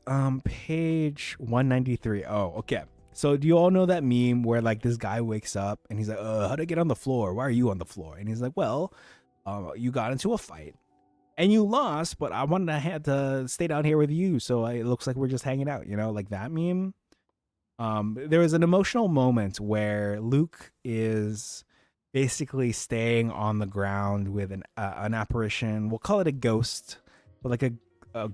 page 193. Oh, okay. So do you all know that meme where, like, this guy wakes up and he's like, how'd I get on the floor? Why are you on the floor? And he's like, well, you got into a fight and you lost, but I wanted to have to stay down here with you, so it looks like we're just hanging out, you know, like that meme. There was an emotional moment where Luke is basically staying on the ground with an apparition. We'll call it a ghost, but like a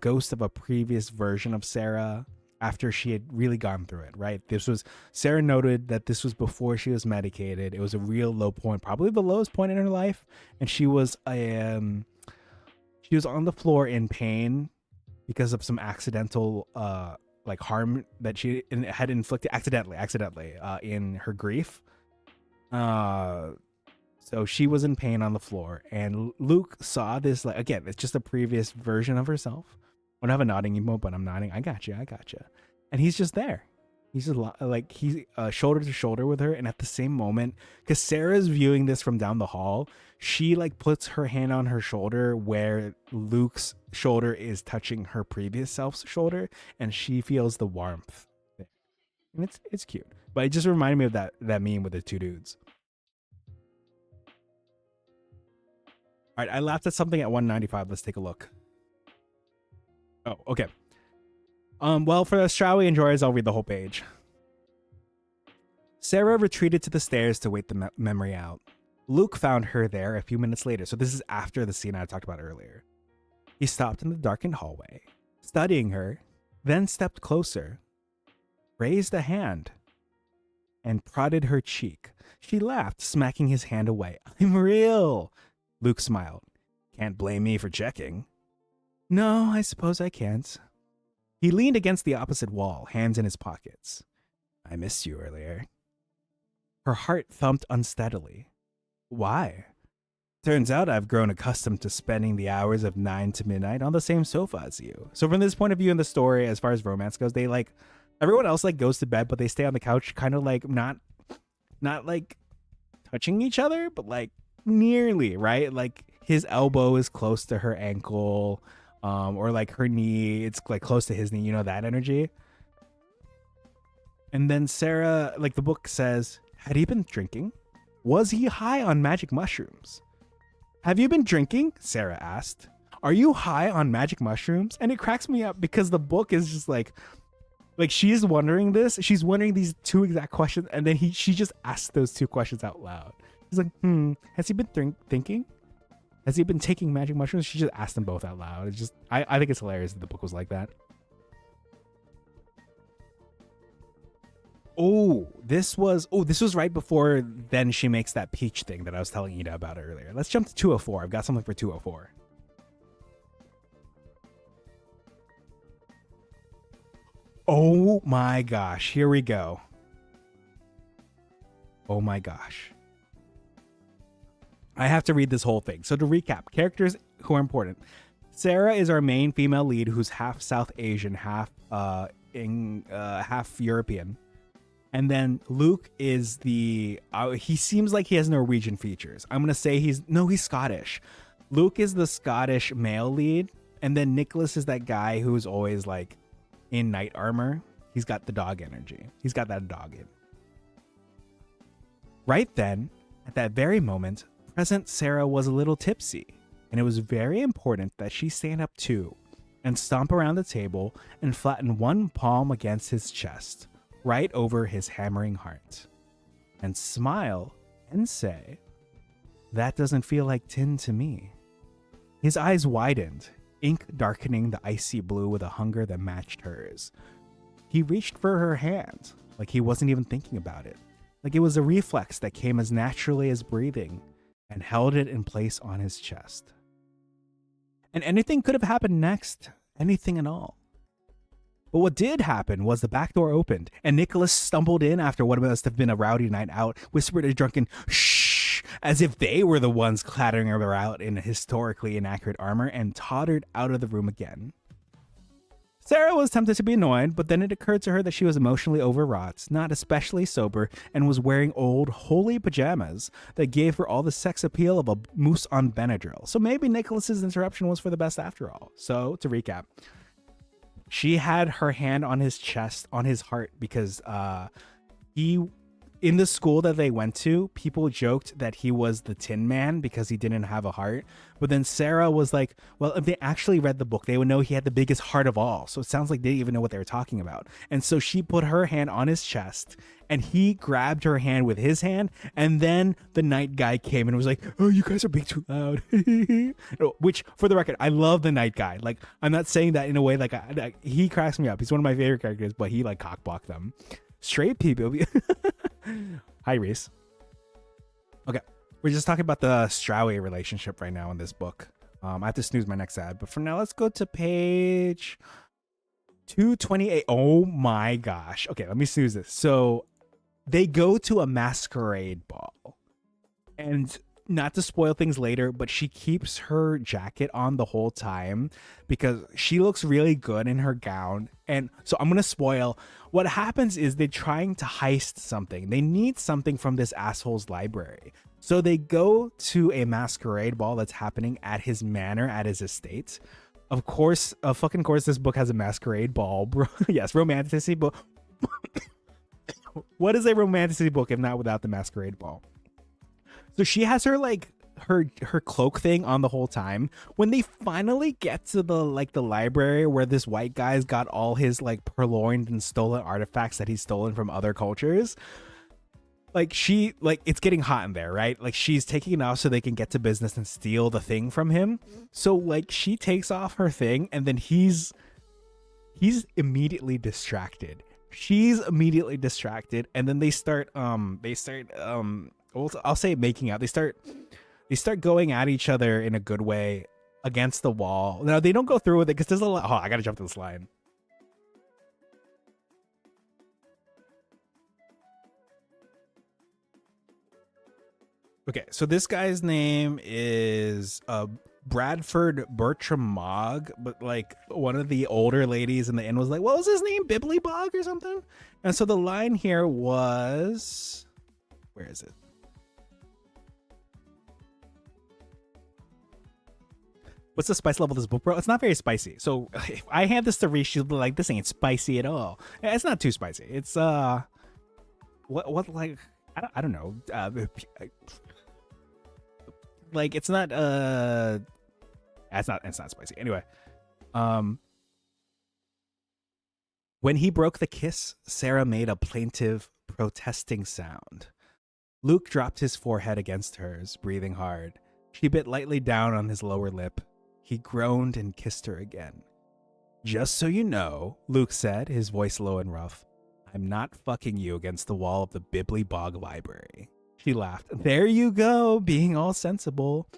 ghost of a previous version of Sarah after she had really gone through it, right? Sarah noted that this was before she was medicated. It was a real low point, probably the lowest point in her life, and she was on the floor in pain because of some accidental like harm that she had inflicted accidentally in her grief. So she was in pain on the floor, and Luke saw this, like, again, it's just a previous version of herself. I don't have a nodding emote, but I'm nodding. I gotcha. and he's just there. He's just like he's shoulder to shoulder with her, and at the same moment, because Sarah's viewing this from down the hall, she like puts her hand on her shoulder where Luke's shoulder is touching her previous self's shoulder, and she feels the warmth. And it's cute, but it just reminded me of that meme with the two dudes. All right, I laughed at something at 195. Let's take a look. Oh, okay. Well, for the Straui enjoyers, I'll read the whole page. Sarah retreated to the stairs to wait the memory out. Luke found her there a few minutes later, so this is after the scene I talked about earlier. He stopped in the darkened hallway, studying her, then stepped closer, raised a hand, and prodded her cheek. She laughed, smacking his hand away. I'm real, Luke smiled. Can't blame me for checking. No, I suppose I can't. He leaned against the opposite wall, hands in his pockets. I missed you earlier. Her heart thumped unsteadily. Why? Turns out I've grown accustomed to spending the hours of 9 to midnight on the same sofa as you. So from this point of view in the story, as far as romance goes, they like, everyone else like goes to bed, but they stay on the couch, kind of like not like touching each other, but like nearly, right? Like his elbow is close to her ankle. Or like her knee, it's like close to his knee, you know, that energy. And then Sarah, like the book says, had he been drinking? Was he high on magic mushrooms? Have you been drinking? Sarah asked. Are you high on magic mushrooms? And it cracks me up because the book is just like she's wondering this. She's wondering these two exact questions. And then she just asked those two questions out loud. He's like, has he been thinking? Has he been taking magic mushrooms? She just asked them both out loud. It's just, I think it's hilarious that the book was like that. This was right before then she makes that peach thing that I was telling Ida about earlier. Let's jump to 204. I've got something for 204. Oh my gosh. Here we go. Oh my gosh. I have to read this whole thing. So to recap, characters who are important. Sarah is our main female lead who's half South Asian, half European. And then Luke is the he seems like he has Norwegian features. I'm going to say he's Scottish. Luke is the Scottish male lead, and then Nicholas is that guy who's always like in knight armor. He's got the dog energy. He's got that dog in. Right then, at that very moment, present Sarah was a little tipsy, and it was very important that she stand up too and stomp around the table and flatten one palm against his chest, right over his hammering heart, and smile and say, "That doesn't feel like tin to me." His eyes widened, ink darkening the icy blue with a hunger that matched hers. He reached for her hand, like he wasn't even thinking about it, like it was a reflex that came as naturally as breathing, and held it in place on his chest. And anything could have happened next, anything at all. But what did happen was the back door opened, and Nicholas stumbled in after what must have been a rowdy night out, whispered a drunken shh, as if they were the ones clattering about in historically inaccurate armor, and tottered out of the room again. Sarah was tempted to be annoyed, but then it occurred to her that she was emotionally overwrought, not especially sober, and was wearing old, holy pajamas that gave her all the sex appeal of a moose on Benadryl. So maybe Nicholas's interruption was for the best after all. So, to recap, she had her hand on his chest, on his heart, because in the school that they went to, people joked that he was the Tin Man because he didn't have a heart. But then Sarah was like, well, if they actually read the book, they would know he had the biggest heart of all. So it sounds like they didn't even know what they were talking about. And so she put her hand on his chest, and he grabbed her hand with his hand. And then the night guy came and was like, "Oh, you guys are being too loud." Which, for the record, I love the night guy. Like, I'm not saying that in a way like he cracks me up. He's one of my favorite characters, but he like cockblocked them. Straight people. Hi, Reese. Okay, we're just talking about the Straui relationship right now in this book. I have to snooze my next ad, but for now, let's go to page 228. Oh my gosh. Okay, let me snooze this. So they go to a masquerade ball, and not to spoil things later, but she keeps her jacket on the whole time because she looks really good in her gown. And so I'm going to spoil. What happens is they're trying to heist something. They need something from this asshole's library. So they go to a masquerade ball that's happening at his manor, at his estate. Of course, this book has a masquerade ball, bro. Yes, romanticy book. What is a romanticy book if not without the masquerade ball? So she has her like her cloak thing on the whole time. When they finally get to the library where this white guy's got all his like purloined and stolen artifacts that he's stolen from other cultures, it's getting hot in there, right? Like she's taking it off so they can get to business and steal the thing from him. So like she takes off her thing and then he's immediately distracted. She's immediately distracted, and then they start I'll say making out. They start going at each other in a good way against the wall. Now they don't go through with it because there's a lot. Oh, I gotta jump to this line. Okay, so this guy's name is Bradford Bertram Mogg, but like one of the older ladies in the inn was like, what was his name? Bibbly Bog or something? And so the line here was, where is it? What's the spice level of this book, bro? It's not very spicy. So if I hand this to Reese, she'll be like, this ain't spicy at all. It's not too spicy. It's what like I don't know. Like it's not it's not spicy. Anyway, when he broke the kiss, Sarah made a plaintive, protesting sound. Luke dropped his forehead against hers, breathing hard. She bit lightly down on his lower lip. He groaned and kissed her again. Just so you know, Luke said, his voice low and rough, I'm not fucking you against the wall of the Bibbly Bog Library. She laughed. There you go, being all sensible.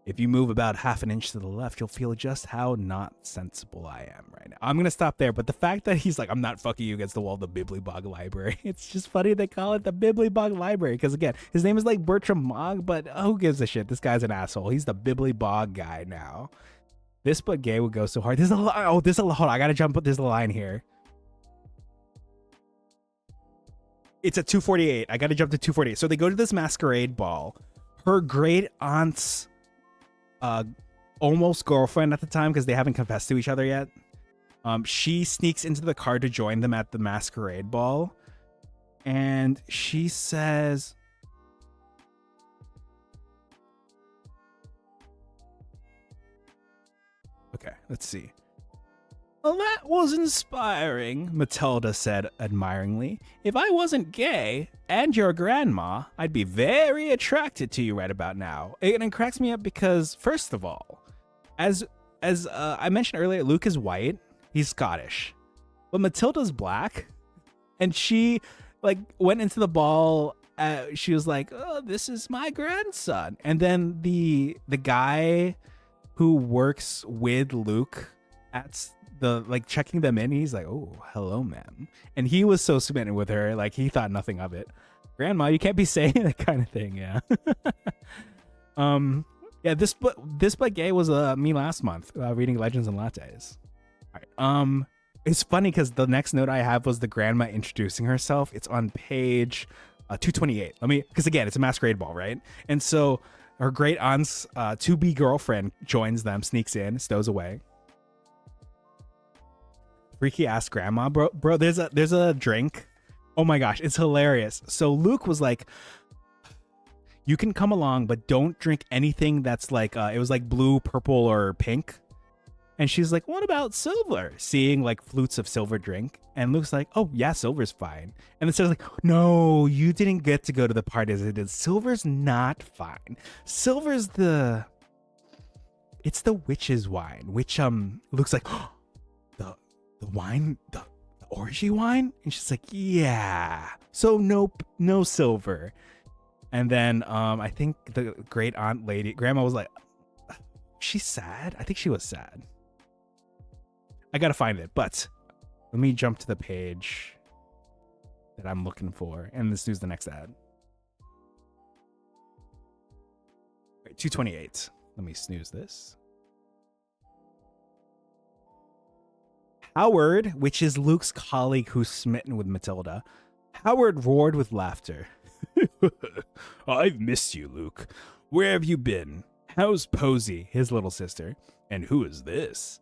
If you move about half an inch to the left, you'll feel just how not sensible I am right now. I'm going to stop there, but the fact that he's like, I'm not fucking you against the wall of the Bibbly Bog Library, it's just funny they call it the Bibbly Bog Library, because again, his name is like Bertram Mogg, but who gives a shit? This guy's an asshole. He's the Bibbly Bog guy now. This but gay would go so hard. There's a line. Oh, hold on. I got to jump, but there's a line here. It's at 248. I got to jump to 248. So they go to this masquerade ball. Her great aunt's almost girlfriend at the time, because they haven't confessed to each other yet. She sneaks into the car to join them at the masquerade ball. And she says, okay, let's see. Well, that was inspiring, Matilda said admiringly. If I wasn't gay and your grandma, I'd be very attracted to you right about now. And it cracks me up because, first of all, as I mentioned earlier, Luke is white. He's Scottish. But Matilda's black. And she like went into the ball. She was like, oh, this is my grandson. And then the guy who works with Luke at the like checking them in, he's like, oh, hello, ma'am. And he was so smitten with her, like he thought nothing of it. Grandma, you can't be saying that kind of thing. Yeah. Yeah, this but gay was me last month reading Legends and Lattes. All right. It's funny because the next note I have was the grandma introducing herself. It's on page 228. Because again, it's a masquerade ball, right? And so her great aunt's to-be girlfriend joins them, sneaks in, stows away. Freaky ass grandma, bro. There's a drink. Oh my gosh, it's hilarious. So Luke was like, you can come along, but don't drink anything that's like it was like blue, purple, or pink. And she's like, what about silver? Seeing like flutes of silver drink. And Luke's like, oh yeah, silver's fine. And then says like, no, you didn't get to go to the party as it is. Silver's not fine. Silver's it's the witch's wine, which Luke's like, oh, the wine, the orgy wine? And she's like, yeah. So nope, no silver. And then I think the great aunt lady, grandma was like, she's sad? I think she was sad. I gotta find it, but let me jump to the page that I'm looking for, and let's do the next ad. 228. Let me snooze this. Howard, which is Luke's colleague who's smitten with Matilda. Howard roared with laughter. I've missed you, Luke. Where have you been? How's Posy, his little sister? And who is this?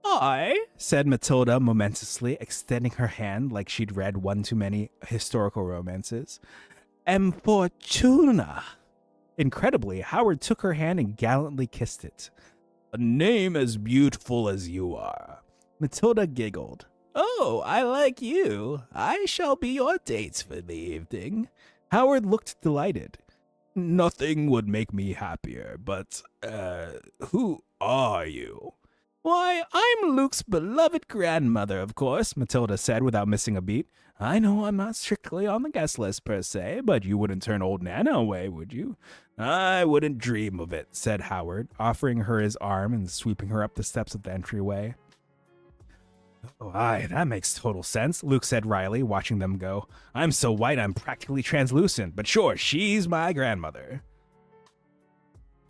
I, said Matilda momentously, extending her hand like she'd read one too many historical romances, am Fortuna. Incredibly, Howard took her hand and gallantly kissed it. A name as beautiful as you are. Matilda giggled. Oh, I like you. I shall be your dates for the evening. Howard looked delighted. Nothing would make me happier, but, who are you? Why, I'm Luke's beloved grandmother, of course, Matilda said without missing a beat. I know I'm not strictly on the guest list per se, but you wouldn't turn old Nana away, would you? I wouldn't dream of it, said Howard, offering her his arm and sweeping her up the steps of the entryway. Oh, aye, that makes total sense, Luke said wryly, watching them go. I'm so white I'm practically translucent, but sure, she's my grandmother.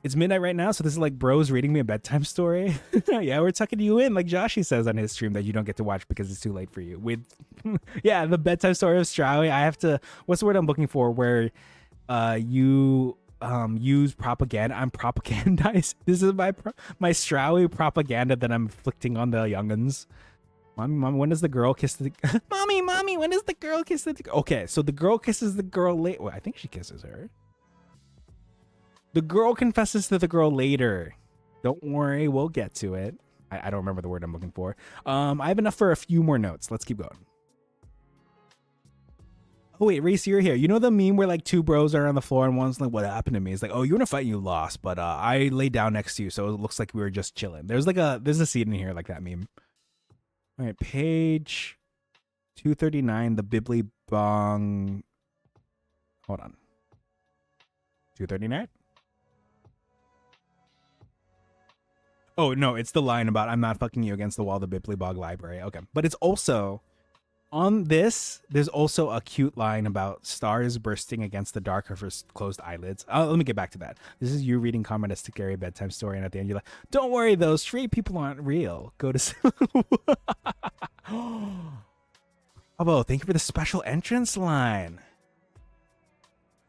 It's midnight right now, so this is like bros reading me a bedtime story. Yeah, we're tucking you in, like Joshy says on his stream that you don't get to watch because it's too late for you. With, yeah, the bedtime story of Straui. I have to, what's the word I'm looking for? Where you use propaganda. I'm propagandized. This is my Straui propaganda that I'm inflicting on the youngins. Mommy, when does the girl kiss the... Mommy, when does the girl kiss the... Okay, so the girl kisses the girl later. Well, I think she kisses her. The girl confesses to the girl later. Don't worry, we'll get to it. I don't remember the word I'm looking for. I have enough for a few more notes. Let's keep going. Oh, wait, Reese, you're here. You know the meme where like two bros are on the floor and one's like, what happened to me? It's like, oh, you were in a fight and you lost, but I laid down next to you, so it looks like we were just chilling. There's a scene in here like that meme. All right, page 239, the Bibli Bong. Hold on. 239? Oh, no, it's the line about I'm not fucking you against the wall of the Bibli Bog library. Okay, but it's also, on this, there's also a cute line about stars bursting against the dark of her closed eyelids. Let me get back to that. This is you reading Comrade Scary bedtime story, and at the end you're like, don't worry, those straight people aren't real. Go to... Bravo, thank you for the special entrance line.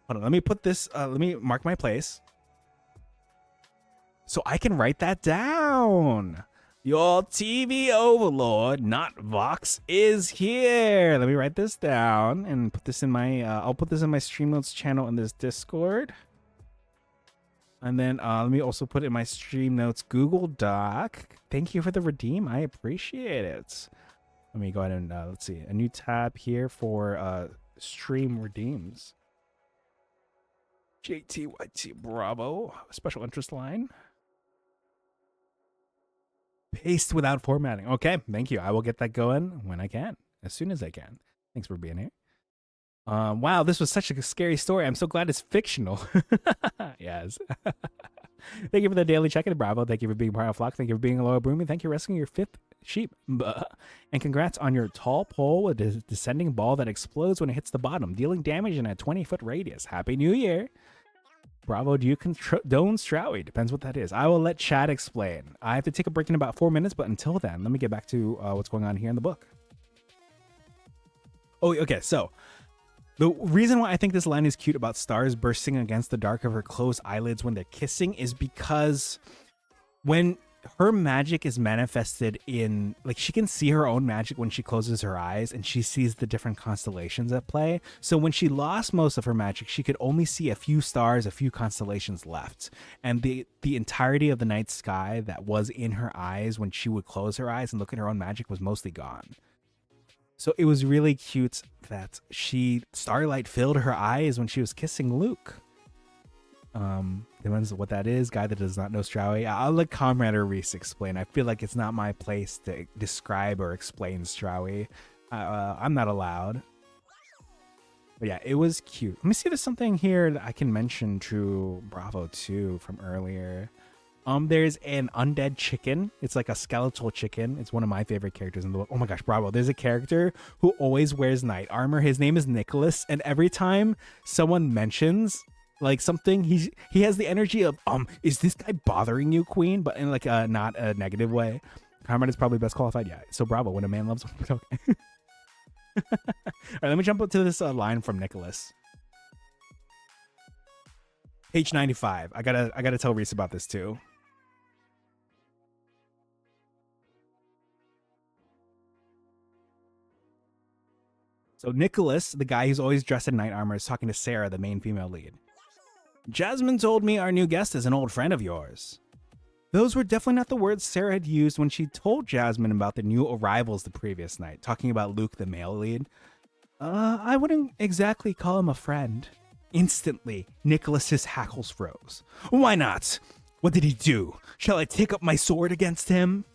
Hold on, let me put this, let me mark my place. So I can write that down. Your TV overlord, not Vox, is here. Let me write this down and put this in my, I'll put this in my Stream Notes channel in this Discord. And then let me also put it in my Stream Notes Google Doc. Thank you for the redeem. I appreciate it. Let me go ahead and, let's see, a new tab here for stream redeems. JTYT Bravo, special interest line. Paste without formatting. Okay, thank you. I will get that going when I can, as soon as I can. Thanks for being here. Wow, this was such a scary story. I'm so glad it's fictional. Yes. Thank you for the daily check-in, Bravo. Thank you for being part of Flock. Thank you for being a loyal Broomy. Thank you for rescuing your 5th sheep. And congrats on your tall pole with a descending ball that explodes when it hits the bottom, dealing damage in a 20-foot radius. Happy New Year. Bravo, do you condone Straui? Depends what that is. I will let Chad explain. I have to take a break in about 4 minutes, but until then, let me get back to what's going on here in the book. Oh, okay, so the reason why I think this line is cute about stars bursting against the dark of her closed eyelids when they're kissing is because when her magic is manifested in, like, she can see her own magic when she closes her eyes and she sees the different constellations at play. So when she lost most of her magic, she could only see a few stars, a few constellations left. And the entirety of the night sky that was in her eyes when she would close her eyes and look at her own magic was mostly gone. So it was really cute that starlight filled her eyes when she was kissing Luke. Depends what that is. Guy that does not know Straui. I'll let Comrade or Reese explain. I feel like it's not my place to describe or explain Straui. I'm not allowed. But yeah, it was cute. Let me see if there's something here that I can mention to Bravo 2 from earlier. There's an undead chicken. It's like a skeletal chicken. It's one of my favorite characters in the book. Oh my gosh, Bravo. There's a character who always wears knight armor. His name is Nicholas. And every time someone mentions like something. He has the energy of is this guy bothering you, queen? But in like a not a negative way. Conrad is probably best qualified. Yeah. So bravo. When a man loves. Okay. All right. Let me jump up to this line from Nicholas. Page 95. I gotta tell Reese about this too. So Nicholas, the guy who's always dressed in knight armor, is talking to Sarah, the main female lead. Jasmine told me our new guest is an old friend of yours. Those were definitely not the words Sarah had used when she told Jasmine about the new arrivals the previous night, talking about Luke, the male lead. I wouldn't exactly call him a friend. Instantly, Nicholas's hackles froze. Why not? What did he do? Shall I take up my sword against him?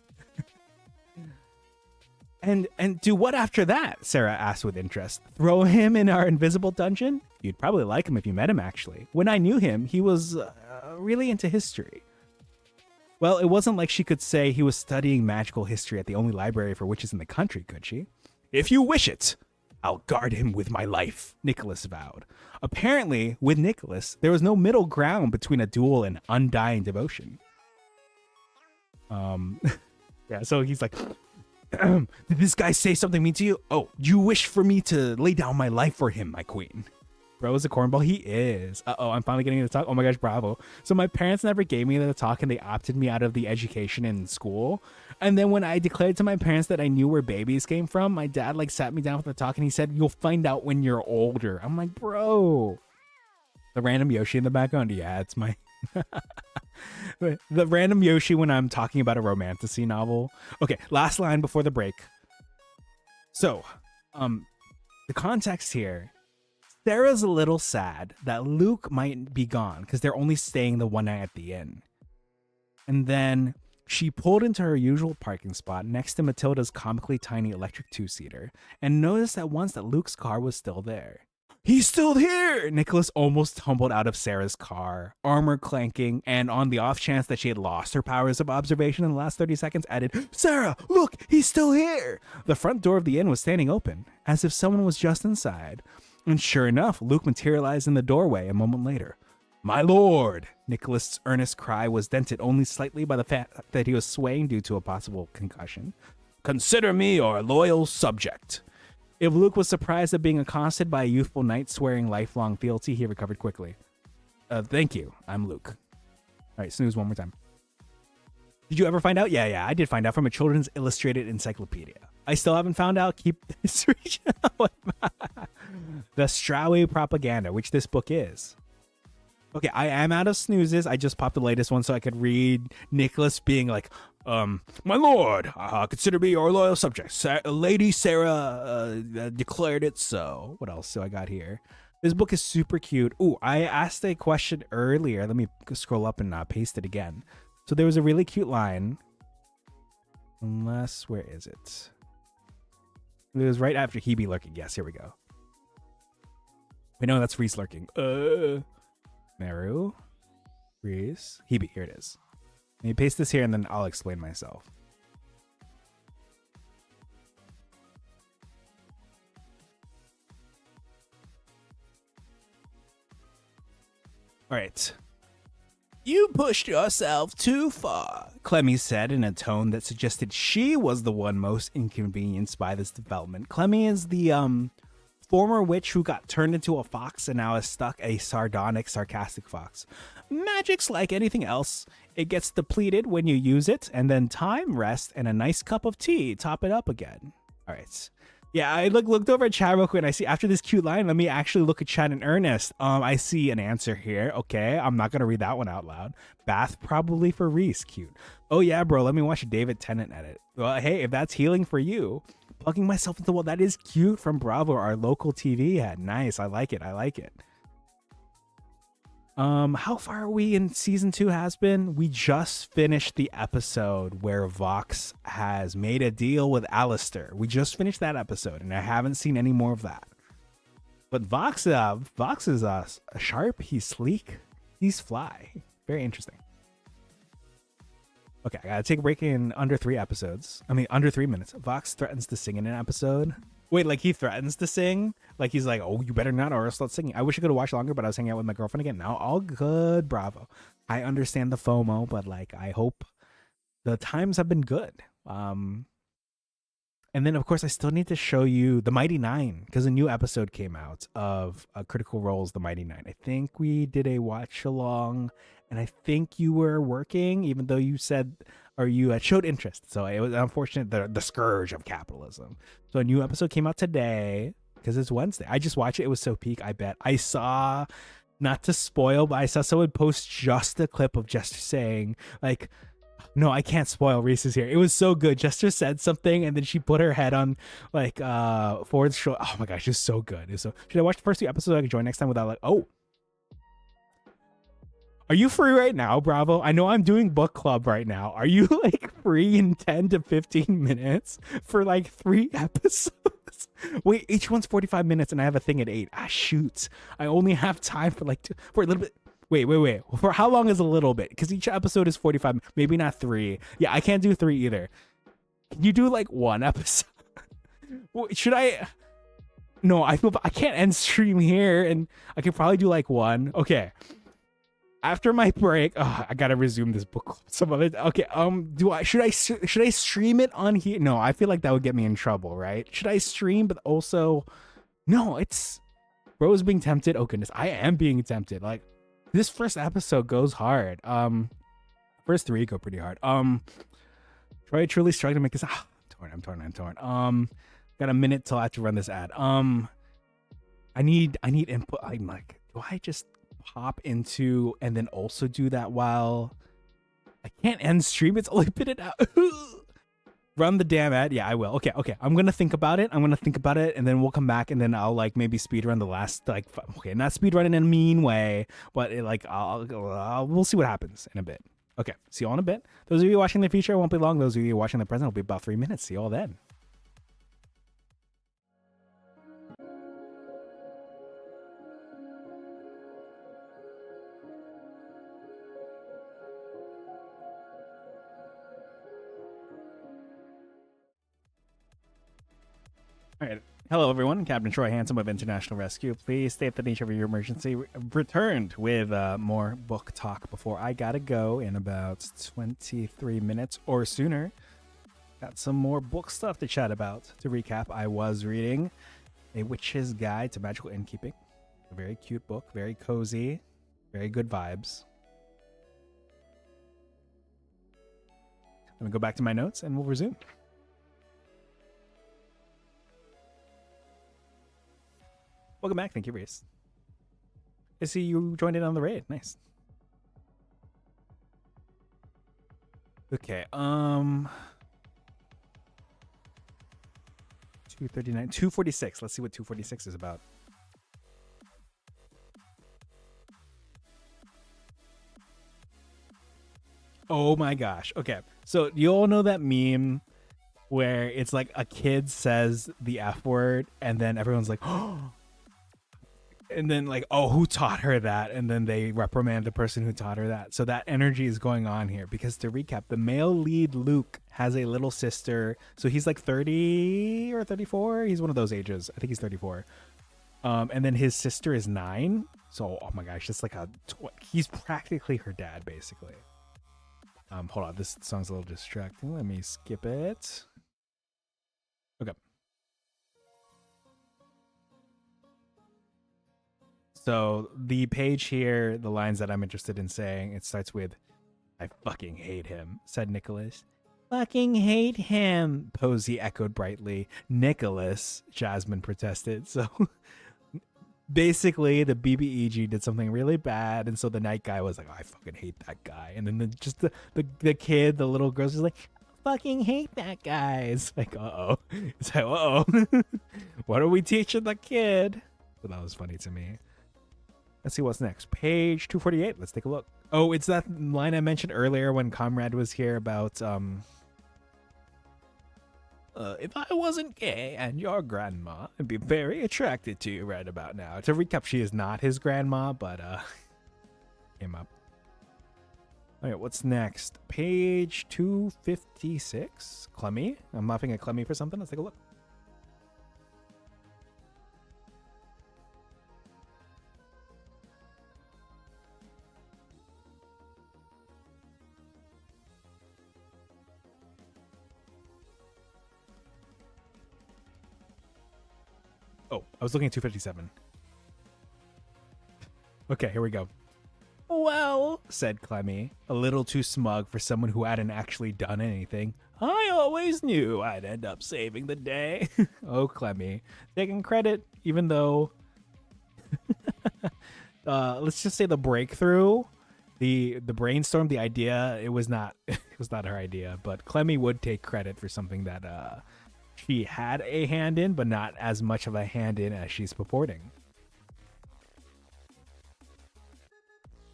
And do what after that? Sarah asked with interest. Throw him in our invisible dungeon? You'd probably like him if you met him, actually. When I knew him, he was really into history. Well, it wasn't like she could say he was studying magical history at the only library for witches in the country, could she? If you wish it, I'll guard him with my life, Nicholas vowed. Apparently, with Nicholas, there was no middle ground between a duel and undying devotion. Yeah, so he's like, did this guy say something mean to you? Oh, you wish for me to lay down my life for him, my queen. Bro is a cornball. He is. Uh-oh, I'm finally getting to talk. Oh my gosh, bravo. So my parents never gave me the talk and they opted me out of the education in school. And then when I declared to my parents that I knew where babies came from, my dad like sat me down for the talk and he said, you'll find out when you're older. I'm like, bro. The random Yoshi in the background. Yeah, it's my... the random Yoshi when I'm talking about a romantasy novel. Okay, last line before the break. So, the context here. Sarah's a little sad that Luke might be gone because they're only staying the one night at the inn. And then she pulled into her usual parking spot next to Matilda's comically tiny electric two-seater and noticed at once that Luke's car was still there. He's still here! Nicholas almost tumbled out of Sarah's car, armor clanking, and on the off chance that she had lost her powers of observation in the last 30 seconds, added, Sarah, look, he's still here! The front door of the inn was standing open, as if someone was just inside. And sure enough, Luke materialized in the doorway a moment later. My lord! Nicholas' earnest cry was dented only slightly by the fact that he was swaying due to a possible concussion. Consider me your loyal subject. If Luke was surprised at being accosted by a youthful knight swearing lifelong fealty, he recovered quickly. Thank you. I'm Luke. All right, snooze one more time. Did you ever find out? Yeah, I did find out from a children's illustrated encyclopedia. I still haven't found out. Keep this region. The Strawe Propaganda, which this book is. Okay, I am out of snoozes. I just popped the latest one so I could read Nicholas being like, my lord, consider me your loyal subject. Lady Sarah declared it so. What else do I got here? This book is super cute. Ooh, I asked a question earlier. Let me scroll up and paste it again. So there was a really cute line. Unless, where is it? It was right after Hebe lurking. Yes, here we go. Wait, no, that's Reese lurking. Meru, Reese, Hebe, here it is. Let me paste this here and then I'll explain myself. All right. You pushed yourself too far, Clemmy said in a tone that suggested she was the one most inconvenienced by this development. Clemmy is the former witch who got turned into a fox and now is stuck a sardonic, sarcastic fox. Magic's like anything else. It gets depleted when you use it, and then time, rest, and a nice cup of tea top it up again. All right. Yeah, I looked over at chat real quick and I see after this cute line, let me actually look at chat in earnest. I see an answer here. Okay, I'm not going to read that one out loud. Bath probably for Reese. Cute. Oh yeah, bro, let me watch David Tennant edit. Well, hey, if that's healing for you. Plugging myself into the wall. That is cute from Bravo, our local TV ad. Nice. I like it. I like it. How far are we in season 2 has been? We just finished the episode where Vox has made a deal with Alistair. We just finished that episode and I haven't seen any more of that. But Vox is sharp. He's sleek. He's fly. Very interesting. Okay, I gotta take a break in under 3 minutes. Vox threatens to sing in an episode. Wait, like he threatens to sing? Like he's like, oh, you better not or I'll start singing. I wish I could have watched longer, but I was hanging out with my girlfriend again. Now all good, bravo. I understand the FOMO, but like I hope the times have been good. And then of course I still need to show you the Mighty Nine because a new episode came out of Critical Role's The Mighty Nine. I think we did a watch along, and I think you were working, even though you said or you showed interest. So it was unfortunate the scourge of capitalism. So a new episode came out today because it's Wednesday. I just watched it. It was so peak. I bet I saw. Not to spoil, but I saw someone post just a clip of Jester saying like, no, I can't spoil. Reese is here. It was so good. Jester said something, and then she put her head on like Ford's shoulder. Oh my gosh, it's so good. It's so. Should I watch the first two episodes so I can join next time without like, oh, are you free right now, Bravo? I know I'm doing book club right now. Are you like free in 10 to 15 minutes for like 3 episodes? Wait, each one's 45 minutes, and I have a thing at 8. Ah, shoot. I only have time for like for a little bit. Wait. For how long is a little bit? Because each episode is 45. Maybe not 3. Yeah, I can't do 3 either. Can you do like 1 episode? Should I? No, I feel I can't end stream here, and I can probably do like 1. Okay. After my break, I gotta resume this book club. Some of it. Okay. Should I stream it on here? No, I feel like that would get me in trouble, right? Should I stream, but also, no, it's bro's being tempted. Oh goodness, I am being tempted. Like. This first episode goes hard. First 3 go pretty hard. Troy truly struggling to make this. I'm torn. Got a minute till I have to run this ad. I need input. I'm like, do I just pop into and then also do that while I can't end stream? It's only been an hour. Run the damn ad. Yeah, I will. Okay. I'm gonna think about it. And then we'll come back, and then I'll like maybe speedrun the last like. Okay, not speedrun in a mean way, but it, like we'll see what happens in a bit. Okay, see you all in a bit. Those of you watching the future, it won't be long. Those of you watching the present, will be about 3 minutes. See you all then. All right. Hello, everyone. Captain Troy Handsome of International Rescue. Please state the nature of your emergency. Returned with more book talk before I gotta go in about 23 minutes or sooner. Got some more book stuff to chat about. To recap, I was reading A Witch's Guide to Magical Innkeeping. A very cute book, very cozy, very good vibes. Let me go back to my notes and we'll resume. Welcome back. Thank you, Reese. I see you joined in on the raid. Nice. Okay. 239, 246. Let's see what 246 is about. Oh my gosh. Okay. So you all know that meme where it's like a kid says the F word and then everyone's like, oh. And then like, oh, who taught her that? And then they reprimand the person who taught her that. So that energy is going on here because to recap, the male lead Luke has a little sister. So he's like 30 or 34. He's one of those ages. I think he's 34. And then his sister is 9. So, oh my gosh, it's like he's practically her dad, basically. Hold on, this song's a little distracting. Let me skip it. Okay. So the page here, the lines that I'm interested in saying, it starts with, "I fucking hate him," said Nicholas. "Fucking hate him," Posey echoed brightly. "Nicholas," Jasmine protested. So basically, the BBEG did something really bad, and so the night guy was like, "I fucking hate that guy," and then the kid, the little girl's just like, "Fucking hate that guy." It's like, it's like, what are we teaching the kid? So that was funny to me. Let's see what's next. Page 248. Let's take a look. Oh, it's that line I mentioned earlier when Comrade was here about if I wasn't gay and your grandma, I'd be very attracted to you right about now. To recap, she is not his grandma, but came up. All right, what's next? Page 256. Clemmy. I'm laughing at Clemmy for something. Let's take a look. Oh, I was looking at 257. Okay, here we go. Well, said Clemmy, a little too smug for someone who hadn't actually done anything. I always knew I'd end up saving the day. Oh, Clemmy, taking credit, even though, let's just say the breakthrough, the brainstorm, the idea, it was not it was not her idea. But Clemmy would take credit for something that she had a hand in, but not as much of a hand in as she's purporting.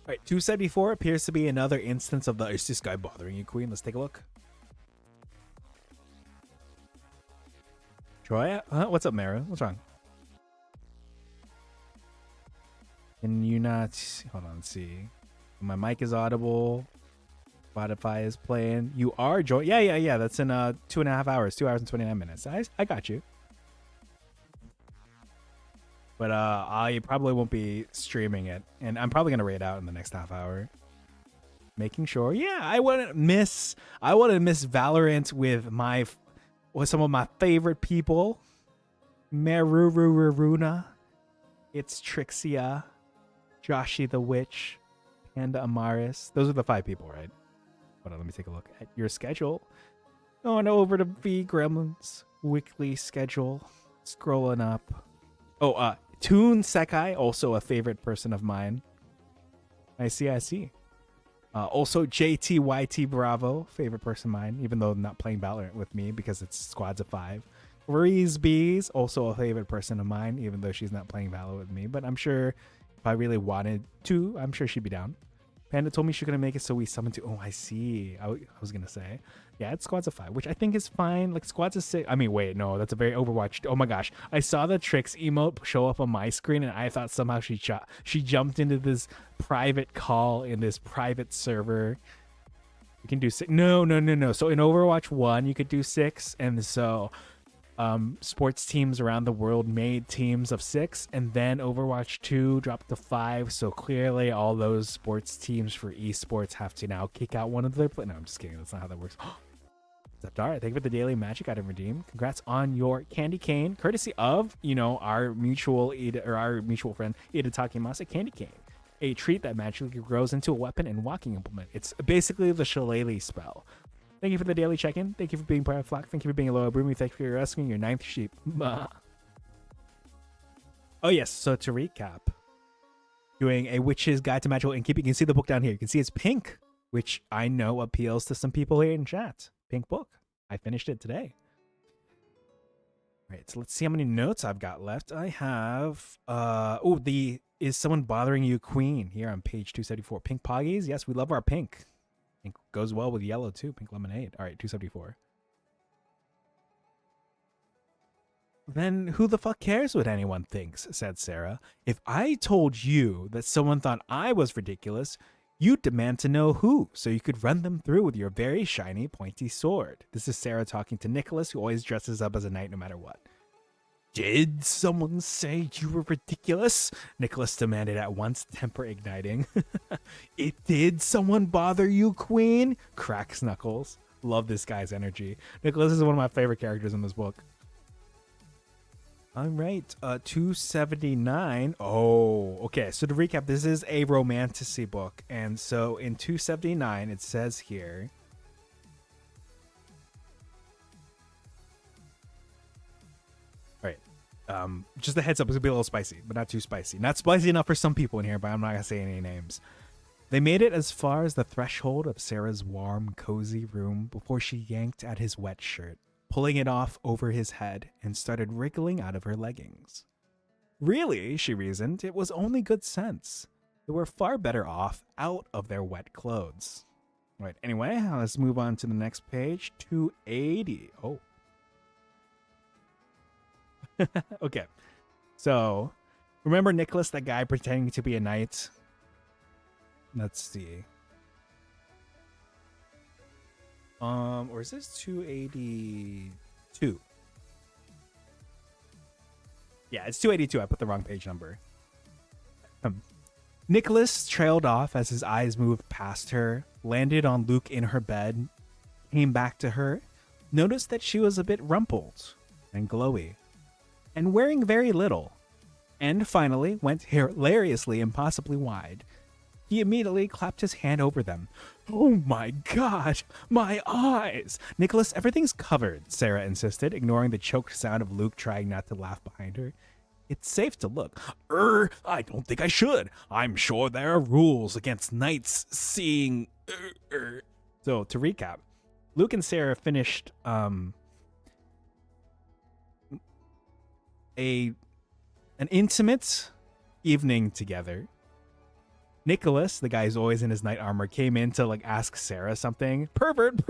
All right, 274 appears to be another instance of the "is this guy bothering you, Queen?" Let's take a look. Troy, what's up, Mara? What's wrong? Can you not? Hold on, let's see. My mic is audible. Spotify is playing. You are joining. Yeah. That's in 2.5 hours, 2 hours and 29 minutes. I got you. But I probably won't be streaming it, and I'm probably gonna raid out in the next half hour. Making sure. Yeah, I wouldn't miss Valorant with some of my favorite people. Merururuna. It's Trixia, Joshi the Witch, Panda Amaris. Those are the 5 people, right? Hold on, let me take a look at your schedule. Going over to V Gremlins weekly schedule. Scrolling up. Oh, Toon Sekai, also a favorite person of mine. I see. Also, JTYT Bravo, favorite person of mine, even though not playing Valorant with me because it's squads of 5. Reese Bees, also a favorite person of mine, even though she's not playing Valorant with me. But I'm sure if I really wanted to, I'm sure she'd be down. Panda told me she couldn't make it, so we summoned to. Oh, I see. I was gonna say, yeah, it's squads of 5, which I think is fine. Like squads of 6. I mean, wait, no, that's a very Overwatch. Oh my gosh, I saw the Tricks emote show up on my screen, and I thought somehow she jumped into this private call in this private server. You can do 6. No. So in Overwatch 1, you could do 6, and so sports teams around the world made teams of 6, and then Overwatch 2 dropped to 5. So clearly, all those sports teams for esports have to now kick out one of their No, I'm just kidding. That's not how that works. What's up, Dara? Thank you for the daily magic item redeemed. Congrats on your candy cane, courtesy of our mutual friend Itataki Masa Candy Cane, a treat that magically grows into a weapon and walking implement. It's basically the Shillelagh spell. Thank you for the daily check-in. Thank you for being part of Flock. Thank you for being a loyal Broomy. Thank you for rescuing your 9th sheep. Oh, yes. So to recap, doing a Witch's Guide to Magical Innkeeping. You can see the book down here. You can see it's pink, which I know appeals to some people here in chat. Pink book. I finished it today. All right, so let's see how many notes I've got left. I have, Is Someone Bothering You, Queen, here on page 274. Pink Poggies. Yes, we love our pink. Pink goes well with yellow too. Pink lemonade. All right, 274. Then who the fuck cares what anyone thinks, said Sarah. If I told you that someone thought I was ridiculous, you'd demand to know who, so you could run them through with your very shiny, pointy sword. This is Sarah talking to Nicholas, who always dresses up as a knight no matter what. Did someone say you were ridiculous? Nicholas demanded at once, temper igniting. Did someone bother you, Queen? Cracks Knuckles. Love this guy's energy. Nicholas is one of my favorite characters in this book. All right, 279. Oh, okay. So to recap, this is a romantasy book. And so in 279, it says here... just a heads up, it's gonna be a little spicy, but not too spicy. Not spicy enough for some people in here, but I'm not gonna say any names. They made it as far as the threshold of Sarah's warm, cozy room before she yanked at his wet shirt, pulling it off over his head, and started wriggling out of her leggings. Really, she reasoned, it was only good sense. They were far better off out of their wet clothes. All right, anyway, let's move on to the next page. 280. Oh. Okay, so remember Nicholas, that guy pretending to be a knight? Let's see. Or is this 282? Yeah, it's 282. I put the wrong page number. Nicholas trailed off as his eyes moved past her, landed on Luke in her bed, came back to her, noticed that she was a bit rumpled and glowy. and wearing very little. And finally went hilariously impossibly wide. He immediately clapped his hand over them. Oh my god, my eyes! Nicholas, everything's covered, Sarah insisted, ignoring the choked sound of Luke trying not to laugh behind her. It's safe to look. I don't think I should. I'm sure there are rules against knights seeing. So to recap, Luke and Sarah finished an intimate evening together. Nicholas, the guy who's always in his knight armor, came in to like ask Sarah something. Pervert.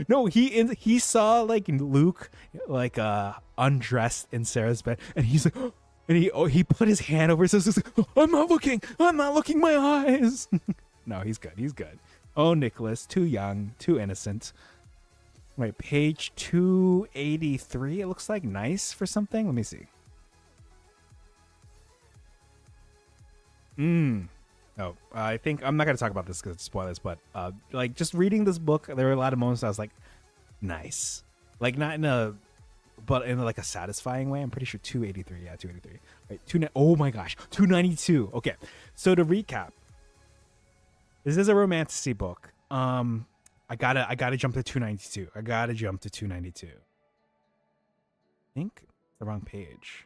No, he saw like Luke like undressed in Sarah's bed, and he's like, and he put his hand over his eyes. I'm not looking. My eyes. No, he's good. Oh, Nicholas, too young, too innocent. Right, page 283. It looks like nice for something. Let me see. Oh, I think I'm not going to talk about this because it's spoilers, but like just reading this book, there were a lot of moments I was like, nice. Like not in a, but in like a satisfying way. I'm pretty sure 283. Yeah, 283. Right, oh my gosh, 292. Okay, so to recap, this is a romantasy book. I gotta jump to 292. I think it's the wrong page.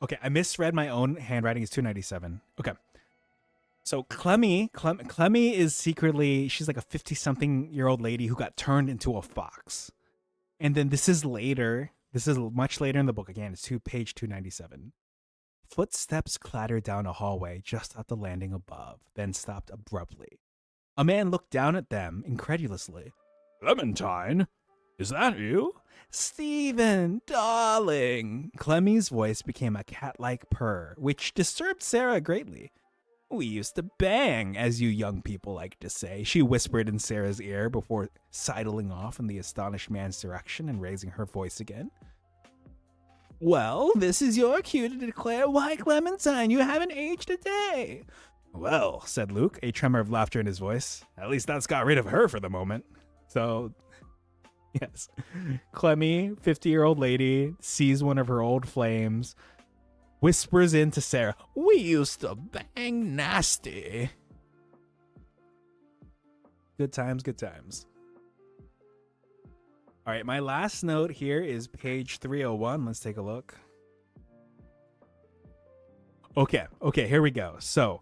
Okay, I misread my own handwriting. It's 297. Okay. So Clemmy is secretly, she's like a 50-something-year-old lady who got turned into a fox. And then this is much later in the book. Again, it's page 297. Footsteps clattered down a hallway just at the landing above, then stopped abruptly. A man looked down at them incredulously. Clementine, is that you? Stephen, darling. Clemmy's voice became a cat-like purr, which disturbed Sarah greatly. We used to bang, as you young people like to say, she whispered in Sarah's ear before sidling off in the astonished man's direction and raising her voice again. Well, this is your cue to declare why, Clementine, you haven't aged a day. Well, said Luke, a tremor of laughter in his voice. At least that's got rid of her for the moment. So, yes. Clemmy, 50-year-old lady, sees one of her old flames, whispers into Sarah, we used to bang nasty. Good times, good times. All right, my last note here is page 301. Let's take a look. Okay, here we go. So,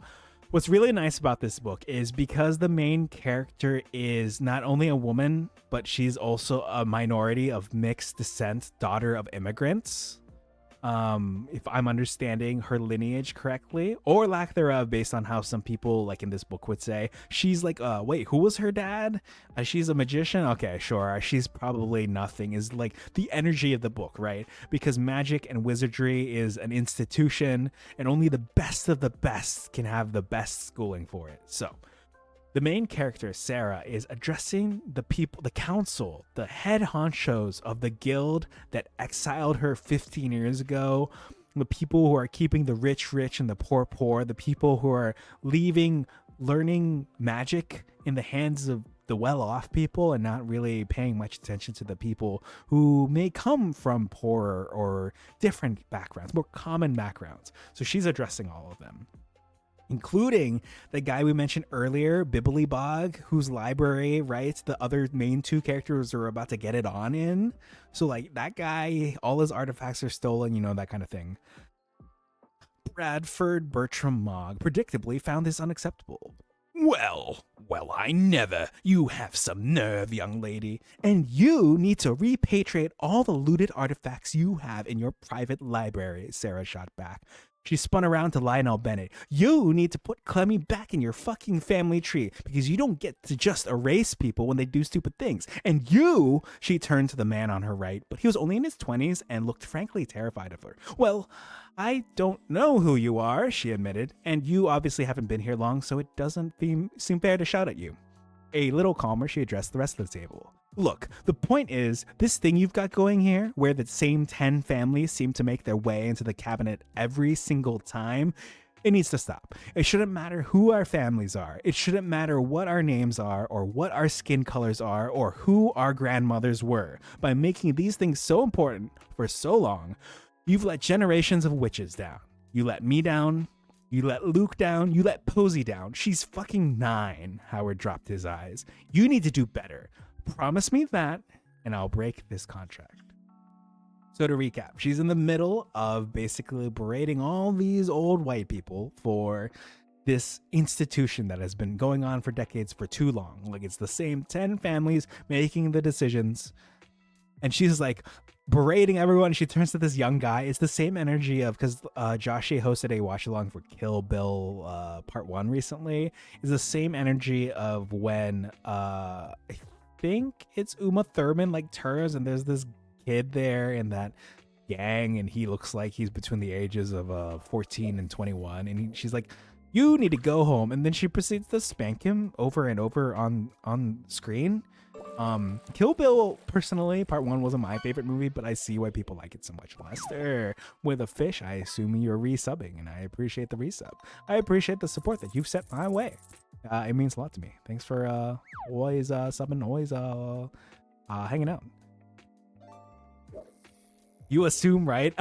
what's really nice about this book is because the main character is not only a woman, but she's also a minority of mixed descent, daughter of immigrants. If I'm understanding her lineage correctly, or lack thereof, based on how some people like in this book would say. She's like, wait, who was her dad? She's a magician? Okay, sure. She's probably nothing, is like the energy of the book, right? Because magic and wizardry is an institution, and only the best of the best can have the best schooling for it. So, the main character, Sarah, is addressing the people, the council, the head honchos of the guild that exiled her 15 years ago, the people who are keeping the rich rich and the poor poor, the people who are leaving learning magic in the hands of the well-off people and not really paying much attention to the people who may come from poorer or different backgrounds, more common backgrounds. So she's addressing all of them, including the guy we mentioned earlier, Bibblybog, whose library, right, the other main two characters are about to get it on in. So, like, that guy, all his artifacts are stolen, you know, that kind of thing. Bradford Bertram Mogg predictably found this unacceptable. Well, I never. You have some nerve, young lady. And you need to repatriate all the looted artifacts you have in your private library, Sarah shot back. She spun around to Lionel Bennett. You need to put Clemmy back in your fucking family tree because you don't get to just erase people when they do stupid things. And you, she turned to the man on her right, but he was only in his 20s and looked frankly terrified of her. Well, I don't know who you are, she admitted, and you obviously haven't been here long, so it doesn't seem fair to shout at you. A little calmer, she addressed the rest of the table. Look, the point is, this thing you've got going here, where the same 10 families seem to make their way into the cabinet every single time, it needs to stop. It shouldn't matter who our families are. It shouldn't matter what our names are, or what our skin colors are, or who our grandmothers were. By making these things so important for so long, you've let generations of witches down. You let me down. You let Luke down. You let Posey down. She's fucking 9, Howard dropped his eyes. You need to do better. Promise me that, and I'll break this contract. So to recap, she's in the middle of basically berating all these old white people for this institution that has been going on for decades for too long. Like, it's the same 10 families making the decisions. And she's like berating everyone. She turns to this young guy. It's the same energy of, because Josh hosted a watch along for Kill Bill Part 1 recently. It's the same energy of when I think it's Uma Thurman like turns and there's this kid there in that gang and he looks like he's between the ages of 14 and 21 and she's like, you need to go home, and then she proceeds to spank him over and over on screen. Kill Bill, personally, Part 1 wasn't my favorite movie, but I see why people like it so much. Lester with a fish, I assume you're resubbing, and I appreciate the resub. I appreciate the support that you've set my way. It means a lot to me. Thanks for always subbing, always hanging out. You assume, right?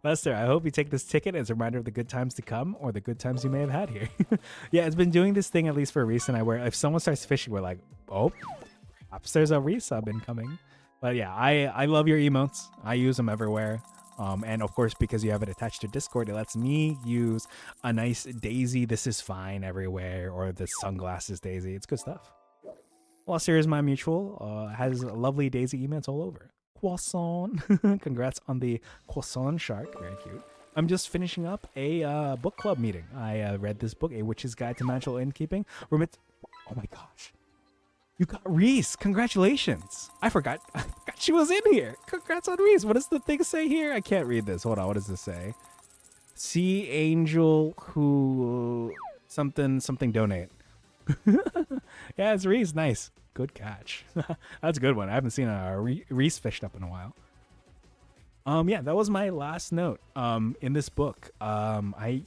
Lester, I hope you take this ticket as a reminder of the good times to come or the good times you may have had here. Yeah, it's been doing this thing, at least for a reason, where if someone starts fishing, we're like, oh, perhaps there's a resub incoming. But yeah, I love your emotes. I use them everywhere. And of course, because you have it attached to Discord, it lets me use a nice Daisy "This is fine" everywhere, or the sunglasses Daisy. It's good stuff. Lester is my mutual. Has lovely Daisy emotes all over. Croissant. Congrats on the croissant shark. Very cute. I'm just finishing up a book club meeting. I read this book, A Witch's Guide to Magical Innkeeping. Oh my gosh. You got Reese. Congratulations. I forgot she was in here. Congrats on Reese. What does the thing say here? I can't read this. Hold on. What does this say? Sea Angel who something donate. Yeah, it's Reese. Nice. Good catch. That's a good one. I haven't seen a Reese fished up in a while. Yeah, that was my last note. In this book, I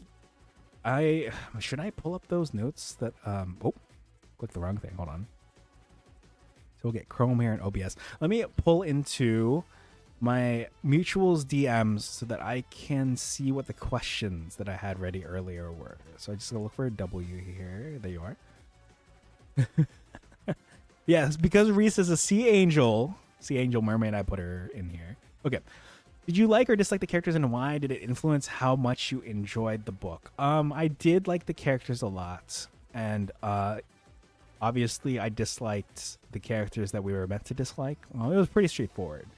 should I pull up those notes that oh, click the wrong thing. Hold on. So we'll get Chrome here and OBS. Let me pull into my mutuals DMs so that I can see what the questions that I had ready earlier were. So I just gotta look for a W here. There you are. Yes, because Reese is a sea angel mermaid, I put her in here. Okay. Did you like or dislike the characters, and why did it influence how much you enjoyed the book? I did like the characters a lot, and obviously I disliked the characters that we were meant to dislike. Well, it was pretty straightforward.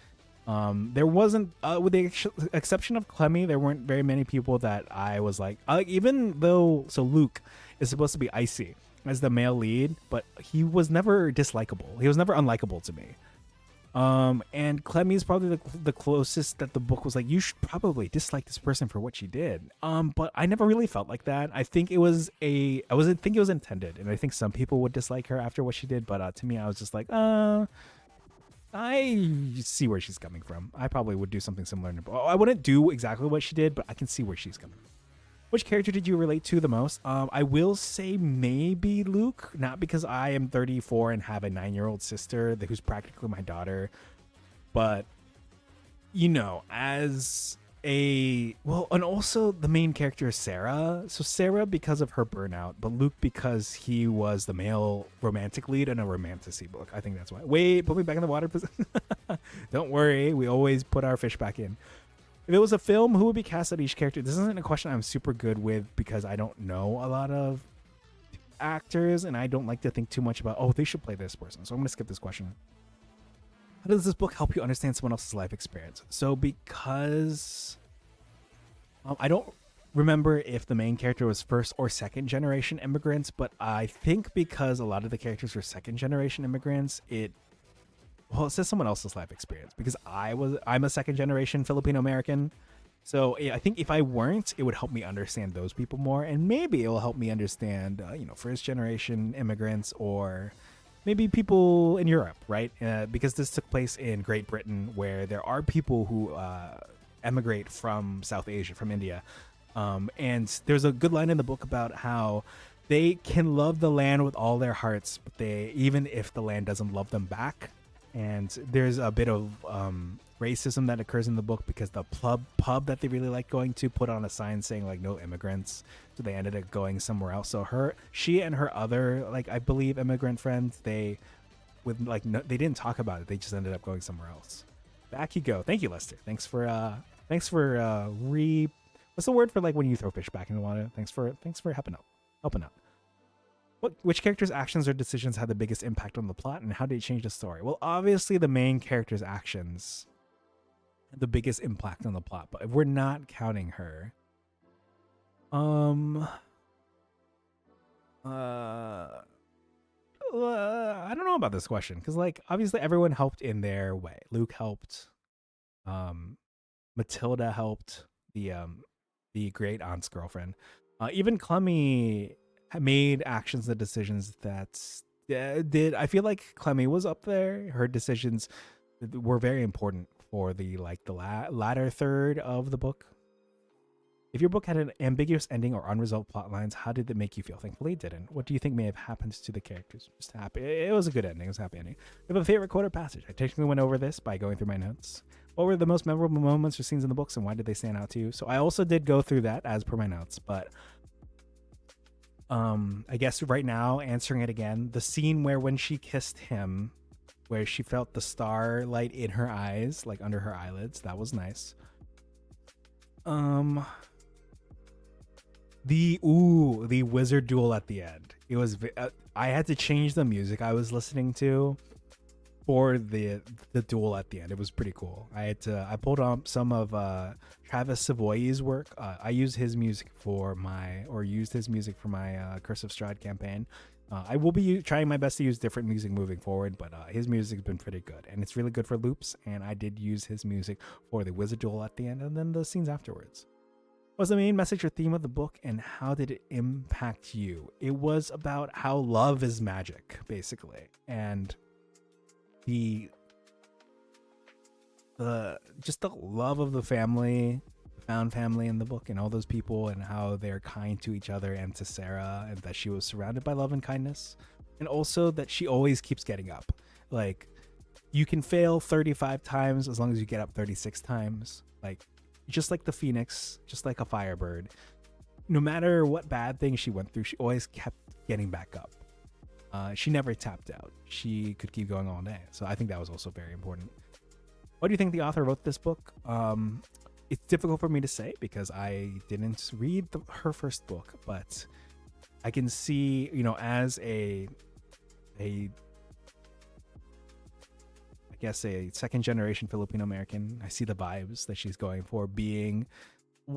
There wasn't, with the exception of Clemmy, there weren't very many people that I was like, even though, so Luke is supposed to be icy as the male lead, but he was never dislikable. He was never unlikable to me. And Clemmy is probably the closest that the book was like, you should probably dislike this person for what she did. But I never really felt like that. I think it was intended, and I think some people would dislike her after what she did. But to me, I was just like, I see where she's coming from. I probably would do something similar. I wouldn't do exactly what she did, but I can see where she's coming from. Which character did you relate to the most? I will say maybe Luke, not because I am 34 and have a 9-year-old sister who's practically my daughter, but, you know, and also the main character is Sarah. So Sarah because of her burnout, but Luke because he was the male romantic lead in a romantasy book. I think that's why. Wait, put me back in the water. Don't worry, we always put our fish back in. If it was a film, who would be cast at each character? This isn't a question I'm super good with because I don't know a lot of actors and I don't like to think too much about, oh, they should play this person. So I'm going to skip this question. How does this book help you understand someone else's life experience? So because I don't remember if the main character was first or second generation immigrants, but I think because a lot of the characters were second generation immigrants, it says someone else's life experience because I'm a second generation Filipino American. So yeah, I think if I weren't, it would help me understand those people more. And maybe it will help me understand, first generation immigrants or maybe people in Europe, right? Because this took place in Great Britain, where there are people who emigrate from South Asia, from India. And there's a good line in the book about how they can love the land with all their hearts, but even if the land doesn't love them back. And there's a bit of racism that occurs in the book because the pub that they really like going to put on a sign saying like no immigrants, so they ended up going somewhere else. So she and her other, like, I believe, immigrant friends, they didn't talk about it, they just ended up going somewhere else. Back you go. Thank you, Lester. Thanks for what's the word for like when you throw fish back in the water? Thanks for helping out. Which character's actions or decisions had the biggest impact on the plot, and how did it change the story? Well, obviously the main character's actions had the biggest impact on the plot, but if we're not counting her, I don't know about this question, because like obviously everyone helped in their way. Luke helped, Matilda helped, the great aunt's girlfriend, even Clemmy made actions and decisions that did. I feel like Clemmy was up there. Her decisions were very important for the latter third of the book. If your book had an ambiguous ending or unresolved plot lines, how did it make you feel? Thankfully it didn't. What do you think may have happened to the characters? Just happy. It was a good ending. It was a happy ending. We have a favorite quote or passage. I technically went over this by going through my notes. What were the most memorable moments or scenes in the books, and why did they stand out to you? So I also did go through that as per my notes, but I guess right now, answering it again, the scene where when she kissed him, where she felt the starlight in her eyes, like under her eyelids, that was nice. The wizard duel at the end. It was I had to change the music I was listening to for the duel at the end. It was pretty cool. I pulled up some of Travis Savoy's work. I used his music for my Curse of Strahd campaign. I will be trying my best to use different music moving forward, but his music's been pretty good, and it's really good for loops, and I did use his music for the wizard duel at the end and then the scenes afterwards. What was the main message or theme of the book, and how did it impact you? It was about how love is magic, basically, and the love of the family, found family in the book, and all those people, and how they're kind to each other and to Sarah, and that she was surrounded by love and kindness, and also that she always keeps getting up. Like, you can fail 35 times as long as you get up 36 times. Like, just like the phoenix, just like a firebird, no matter what bad things she went through, she always kept getting back up. She never tapped out. She could keep going all day. So I think that was also very important. What do you think the author wrote this book? It's difficult for me to say because I didn't read her first book, but I can see, as I guess a second generation Filipino American, I see the vibes that she's going for, being,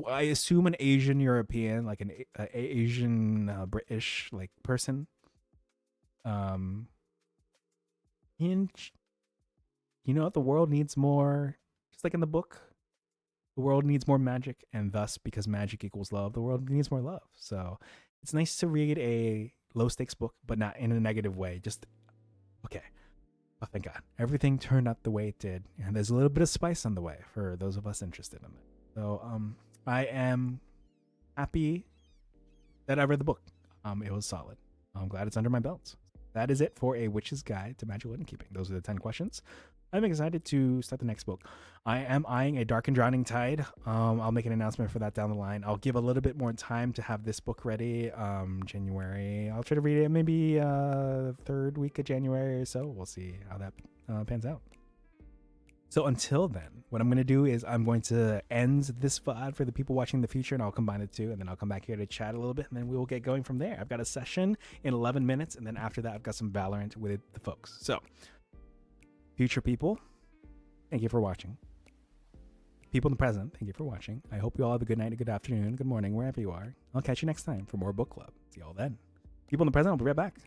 I assume, an Asian European, like an Asian British like person. And the world needs more, just like in the book, the world needs more magic, and thus, because magic equals love, the world needs more love. So it's nice to read a low stakes book, but not in a negative way. Just, okay. Oh, thank God. Everything turned out the way it did. And there's a little bit of spice on the way for those of us interested in it. So I am happy that I read the book. It was solid. I'm glad it's under my belt. That is it for A Witch's Guide to Magical Innkeeping. Those are the 10 questions. I'm excited to start the next book. I am eyeing A Dark and Drowning Tide. I'll make an announcement for that down the line. I'll give a little bit more time to have this book ready. January. I'll try to read it maybe third week of January or so. We'll see how that pans out. So until then, what I'm going to do is I'm going to end this VOD for the people watching in the future, and I'll combine the two, and then I'll come back here to chat a little bit, and then we will get going from there. I've got a session in 11 minutes, and then after that, I've got some Valorant with the folks. So, future people, thank you for watching. People in the present, thank you for watching. I hope you all have a good night, a good afternoon, good morning, wherever you are. I'll catch you next time for more book club. See you all then. People in the present, I'll be right back.